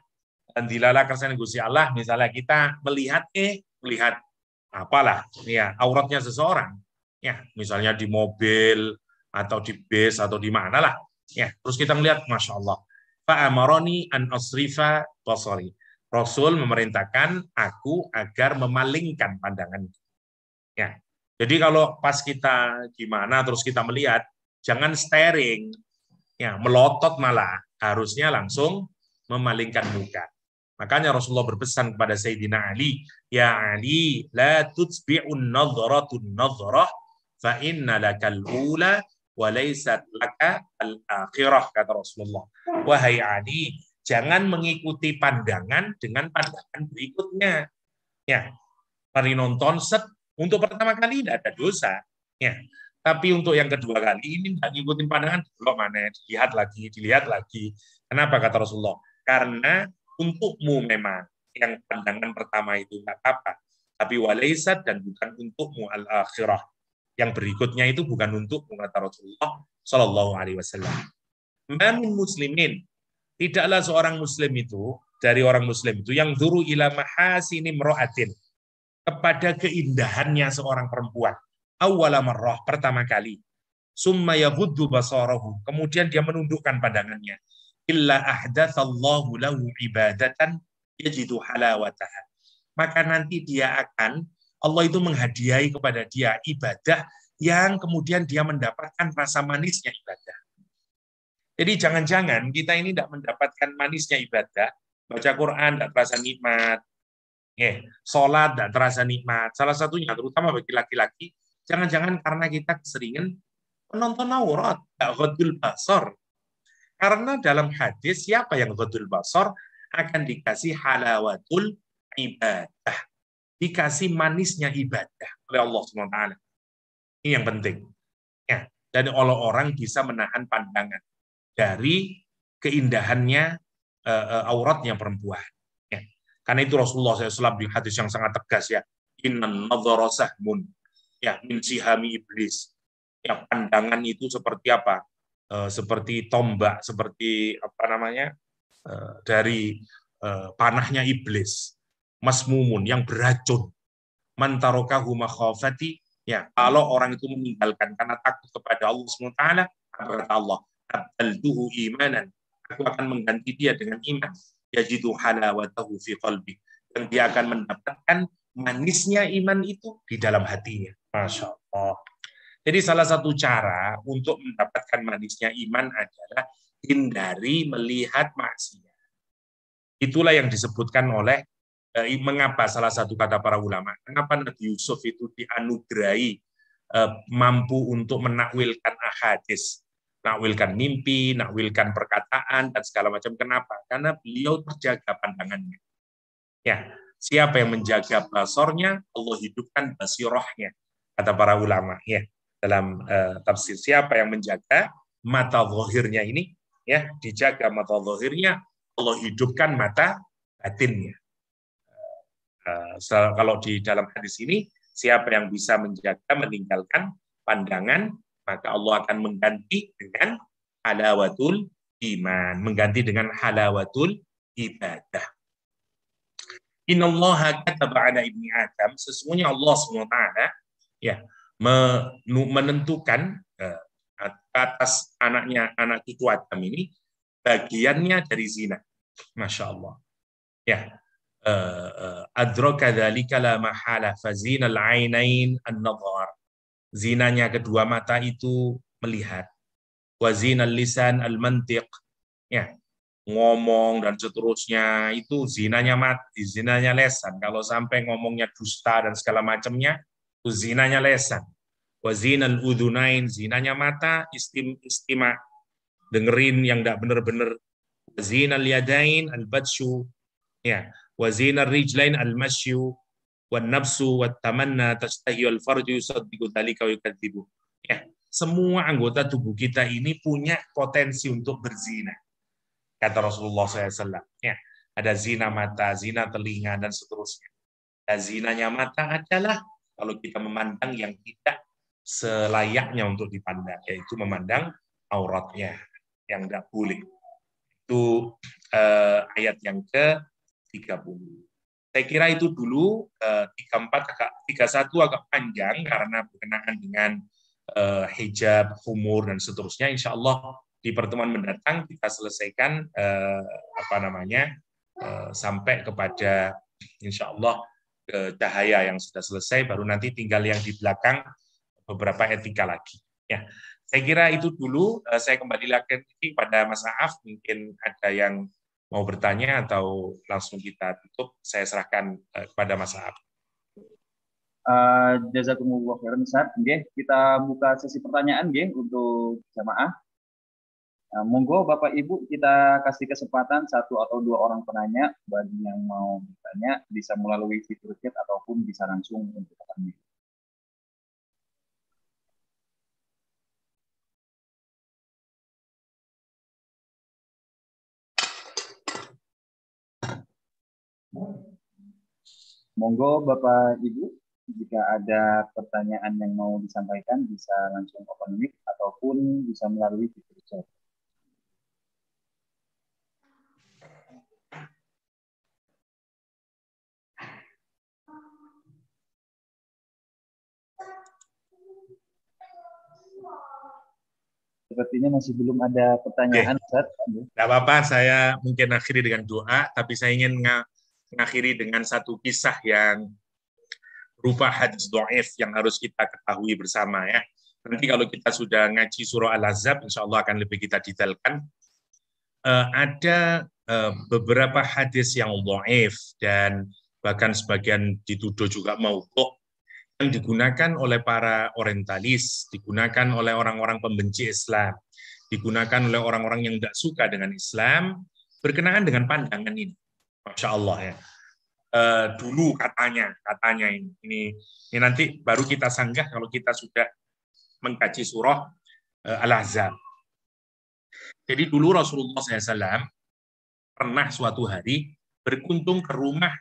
dilala kersane Gusti Allah, misalnya kita melihat apalah ya auratnya seseorang, ya misalnya di mobil atau di bis atau di mana lah, ya terus kita melihat, masya Allah, fa'amaroni an asrifa basari, Rasul memerintahkan aku agar memalingkan pandangan. Ya, jadi kalau pas kita gimana terus kita melihat, jangan staring, ya melotot, malah harusnya langsung memalingkan muka. Makanya Rasulullah berpesan kepada Sayyidina Ali, ya Ali, la tutbi'un nadharatun nadharah, fa inna lakal ula wa laysat laka al-akhirah, kata Rasulullah. Wahai Ali, jangan mengikuti pandangan dengan pandangan berikutnya. Ya, mari nonton set untuk pertama kali tidak ada dosa. Ya, tapi untuk yang kedua kali ini tidak ngikutin pandangan, belum mana dilihat lagi. Kenapa kata Rasulullah? Karena untukmu memang yang pandangan pertama itu nggak apa-apa, Tapi walaisat, dan bukan untukmu al-akhirah. Yang berikutnya itu bukan untukmu, kata Rasulullah Shallallahu Alaihi Wasallam. Mamin muslimin, tidaklah seorang muslim itu, dari orang muslim itu, yang duru ila mahasini mro'atin, kepada keindahannya seorang perempuan. Awwala marrah, pertama kali. Summa yaghuddu basarahu, kemudian dia menundukkan pandangannya. Illa ahdatsallahu lahu ibadatan yajidu halawataha. Maka nanti Allah itu menghadiahi kepada dia ibadah yang kemudian dia mendapatkan rasa manisnya ibadah. Jadi jangan-jangan kita ini tidak mendapatkan manisnya ibadah, baca Quran tidak terasa nikmat, sholat tidak terasa nikmat. Salah satunya, terutama bagi laki-laki, jangan-jangan karena kita keseringan menonton aurat, ghadul basar. Karena dalam hadis, siapa yang ghadul basar akan dikasih halawatul ibadah, dikasih manisnya ibadah oleh Allah SWT. Ini yang penting. Ya, dan orang bisa menahan pandangan dari keindahannya auratnya perempuan. Ya. Karena itu Rasulullah SAW di hadis yang sangat tegas, ya, innan nadhara sahmun, ya, min sihami iblis. Ya, pandangan itu seperti apa? Seperti tombak, seperti apa namanya? Dari panahnya iblis. Masmumun, yang beracun. Man tarokahu makhafati, ya, kalau orang itu meninggalkan karena takut kepada Allah SWT, kata Allah, abdaltuhu imanan, aku akan mengganti dia dengan iman, yajidu halawatahu fi qalbi, yang dia akan mendapatkan manisnya iman itu di dalam hatinya. Masya Allah. Jadi salah satu cara untuk mendapatkan manisnya iman adalah hindari melihat maksiat. Itulah yang disebutkan oleh mengapa salah satu kata para ulama, mengapa Nabi Yusuf itu dianugerahi mampu untuk menakwilkan ahadis, nakwilkan mimpi, nakwilkan perkataan, dan segala macam. Kenapa? Karena beliau terjaga pandangannya. Ya, siapa yang menjaga basornya, Allah hidupkan basirohnya, kata para ulama. Ya, dalam tafsir, siapa yang menjaga mata zahirnya ini, ya, dijaga mata zahirnya, Allah hidupkan mata batinnya. Kalau di dalam hadis ini, siapa yang bisa menjaga, meninggalkan pandangan, maka Allah akan mengganti dengan halawatul iman, mengganti dengan halawatul ibadah. Innallaha kataba ala ibni Adam, sesungguhnya Allah SWT, ya, menentukan atas anak cucu Adam ini bagiannya dari zina. Masya Allah. Ya, adraka dzalika la mahala fazinal ainain an-nadhar. Zinanya kedua mata itu melihat. Wa zinal lisan al-mantiq. Ya, ngomong dan seterusnya itu zinanya mati, zinanya lesan. Kalau sampai ngomongnya dusta dan segala macamnya, itu zinanya lesan. Wa zinal udhunain, zinanya mata, istima, dengerin yang tidak benar-benar. Wa zinal yadain al-batshu, ya, wa zinar rijlain al-masyu wan nafsu wat tamanna tastahi al farju yusaddiqu dzalika wa yukadzibu. Ya, semua anggota tubuh kita ini punya potensi untuk berzina, kata Rasulullah SAW. Ya, ada zina mata, zina telinga, dan seterusnya. Dan zinanya mata adalah kalau kita memandang yang tidak selayaknya untuk dipandang, yaitu memandang auratnya yang tidak boleh. Itu ayat yang ke-30. Saya kira itu dulu. 31 agak panjang karena berkenaan dengan hijab, umur, dan seterusnya. Insya Allah di pertemuan mendatang kita selesaikan sampai kepada insya Allah cahaya yang sudah selesai, baru nanti tinggal yang di belakang beberapa etika lagi. Ya, saya kira itu dulu. Saya kembali lagi pada Mas Aaf, mungkin ada yang mau bertanya atau langsung kita tutup. Saya serahkan kepada Mas Aaf. Jazakumullah khairan Ustaz. Kita buka sesi pertanyaan untuk jamaah. Monggo Bapak Ibu, kita kasih kesempatan 1 atau 2 orang penanya. Bagi yang mau bertanya bisa melalui fitur chat ataupun bisa langsung untuk bertanya. Monggo Bapak Ibu, jika ada pertanyaan yang mau disampaikan bisa langsung open mic ataupun bisa melalui fitur chat. Sepertinya masih belum ada pertanyaan, Ustaz. Tidak apa-apa, saya mungkin akhiri dengan doa, tapi saya ingin mengakhiri dengan satu kisah yang berupa hadis dhaif yang harus kita ketahui bersama ya. Nanti kalau kita sudah ngaji surah Al-Ahzab, insya Allah akan lebih kita detailkan. Ada beberapa hadis yang dhaif dan bahkan sebagian dituduh juga maudhu' yang digunakan oleh para orientalis, digunakan oleh orang-orang pembenci Islam, digunakan oleh orang-orang yang tidak suka dengan Islam, berkenaan dengan pandangan ini. Masya Allah ya. Dulu katanya ini nanti baru kita sanggah kalau kita sudah mengkaji surah Al-Ahzab. Jadi dulu Rasulullah SAW pernah suatu hari berkunjung ke rumah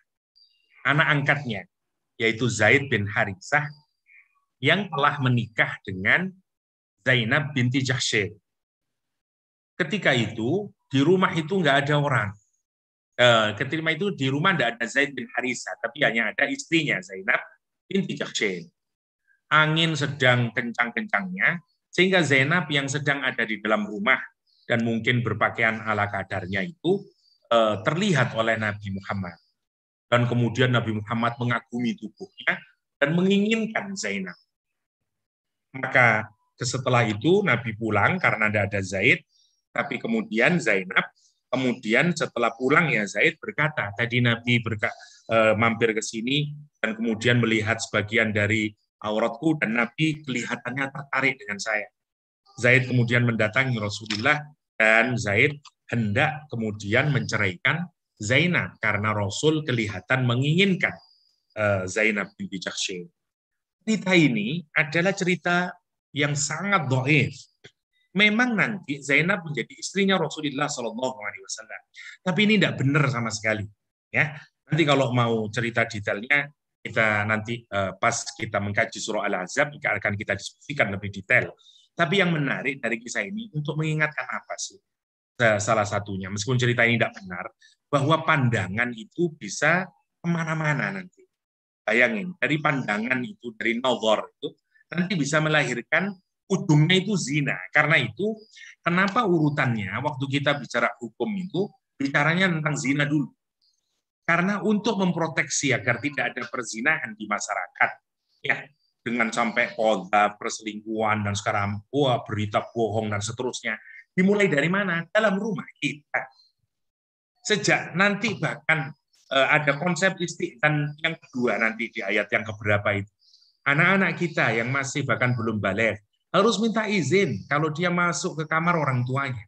anak angkatnya, yaitu Zaid bin Haritsah, yang telah menikah dengan Zainab binti Jahsy. Ketika itu, di rumah itu nggak ada orang. Ketika itu di rumah tidak ada Zaid bin Haritsah, tapi hanya ada istrinya Zainab binti Jahsy. Angin sedang kencang-kencangnya, sehingga Zainab yang sedang ada di dalam rumah dan mungkin berpakaian ala kadarnya itu terlihat oleh Nabi Muhammad. Dan kemudian Nabi Muhammad mengagumi tubuhnya dan menginginkan Zainab. Maka setelah itu Nabi pulang karena tidak ada Zaid, tapi kemudian Zainab, kemudian setelah pulang ya Zaid berkata, tadi Nabi mampir ke sini dan kemudian melihat sebagian dari auratku dan Nabi kelihatannya tertarik dengan saya. Zaid kemudian mendatangi Rasulullah dan Zaid hendak kemudian menceraikan Zainab karena Rasul kelihatan menginginkan Zainab binti Jahsy. Cerita ini adalah cerita yang sangat dhaif. Memang nanti Zainab menjadi istrinya Rasulullah SAW, tapi ini tidak benar sama sekali. Ya, nanti kalau mau cerita detailnya kita nanti pas kita mengkaji surah Al-Ahzab akan kita diskusikan lebih detail. Tapi yang menarik dari kisah ini untuk mengingatkan apa sih? Salah satunya, meskipun cerita ini tidak benar, bahwa pandangan itu bisa kemana-mana nanti. Bayangin, dari pandangan itu, dari nazar itu, nanti bisa melahirkan ujungnya itu zina. Karena itu, kenapa urutannya waktu kita bicara hukum itu, bicaranya tentang zina dulu. Karena untuk memproteksi agar tidak ada perzinahan di masyarakat, ya, dengan sampai qadzaf, perselingkuhan, dan sekarang berita bohong, dan seterusnya, dimulai dari mana? Dalam rumah kita. Sejak nanti bahkan ada konsep istiqan yang kedua nanti di ayat yang keberapa itu. Anak-anak kita yang masih bahkan belum balik harus minta izin kalau dia masuk ke kamar orang tuanya.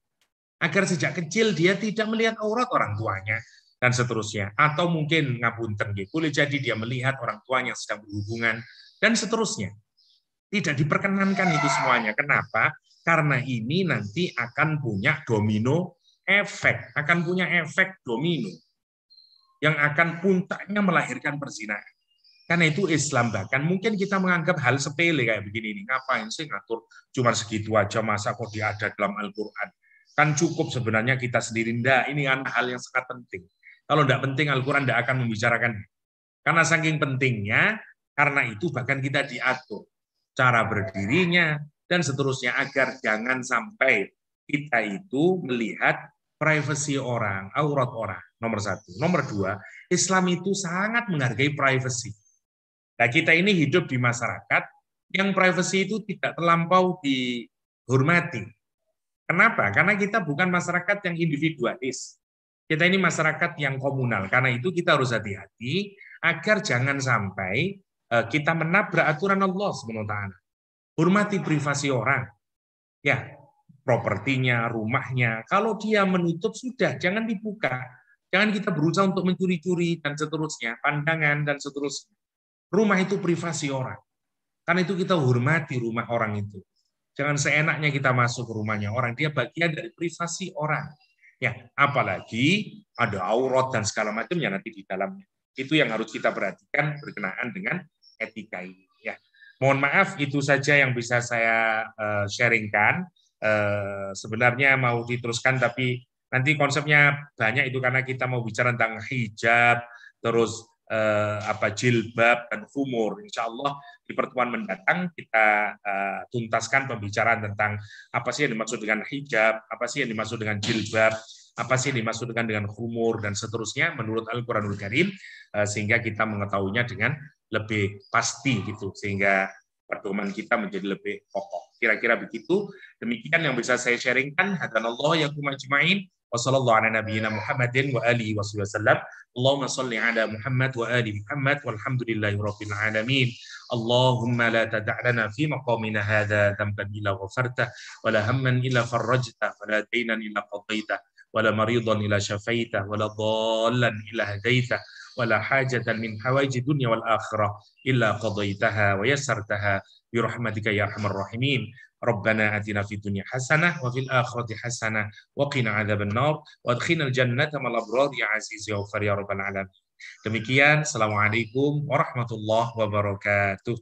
Agar sejak kecil dia tidak melihat aurat orang tuanya dan seterusnya. Atau mungkin ngapunten, boleh jadi dia melihat orang tuanya sedang berhubungan dan seterusnya. Tidak diperkenankan itu semuanya. Kenapa? Karena ini nanti akan punya domino efek, akan punya efek domino yang akan puncaknya melahirkan perzinahan. Karena itu Islam bahkan mungkin kita menganggap hal sepele kayak begini ini. Ngapain sih ngatur cuma segitu aja, masa kok dia ada dalam Al-Quran? Kan cukup sebenarnya kita sendiri. Nggak, ini kan hal yang sangat penting. Kalau tidak penting Al-Quran tidak akan membicarakannya. Karena saking pentingnya, karena itu bahkan kita diatur cara berdirinya, dan seterusnya, agar jangan sampai kita itu melihat privasi orang, aurat orang, nomor satu. Nomor dua, Islam itu sangat menghargai privasi. Nah, kita ini hidup di masyarakat yang privasi itu tidak terlampau dihormati. Kenapa? Karena kita bukan masyarakat yang individualis. Kita ini masyarakat yang komunal. Karena itu kita harus hati-hati agar jangan sampai kita menabrak aturan Allah SWT. Hormati privasi orang. Ya, propertinya, rumahnya. Kalau dia menutup, sudah, jangan dibuka. Jangan kita berusaha untuk mencuri-curi dan seterusnya, pandangan dan seterusnya. Rumah itu privasi orang. Karena itu kita hormati rumah orang itu. Jangan seenaknya kita masuk ke rumahnya orang. Dia bagian dari privasi orang. Ya, apalagi ada aurat dan segala macamnya nanti di dalamnya. Itu yang harus kita perhatikan berkenaan dengan etika ini. Ya, mohon maaf itu saja yang bisa saya sharingkan. Sebenarnya mau diteruskan tapi nanti konsepnya banyak itu karena kita mau bicara tentang hijab, terus jilbab dan khumur. Insya Allah di pertemuan mendatang kita tuntaskan pembicaraan tentang apa sih yang dimaksud dengan hijab, apa sih yang dimaksud dengan jilbab, apa sih yang dimaksud dengan khumur dan seterusnya menurut Al-Qur'anul Karim, sehingga kita mengetahuinya dengan lebih pasti gitu, sehingga pertemuan kita menjadi lebih kokoh. Kira-kira begitu. Demikian yang bisa saya sharingkan. Hadanallahu yakum ajma'in. Wassallallahu ala nabiyyina Muhammadin wa alihi wasallam. Allahumma salli ala Muhammad wa ali Muhammad walhamdulillahi rabbil alamin. Allahumma la tada' lana fi maqamina hadha dhanban illa ghafartah wa la hamman illa farajtah wa la daynan illa qadaitah wa la maridan illa syafaitah wa la dhallan illa hadaitah ولا حاجة من حوائج الدنيا والآخرة إلا قضيتها ويسرتها برحمتك يا أرحم الراحمين. ربنا آتنا في الدنيا حسنة وفي الآخرة حسنة وقنا عذاب النار وادخلنا الجنة مع الأبرار يا عزيز يا غفار يا رب العالمين. Demikian, Assalamualaikum warahmatullahi wabarakatuh.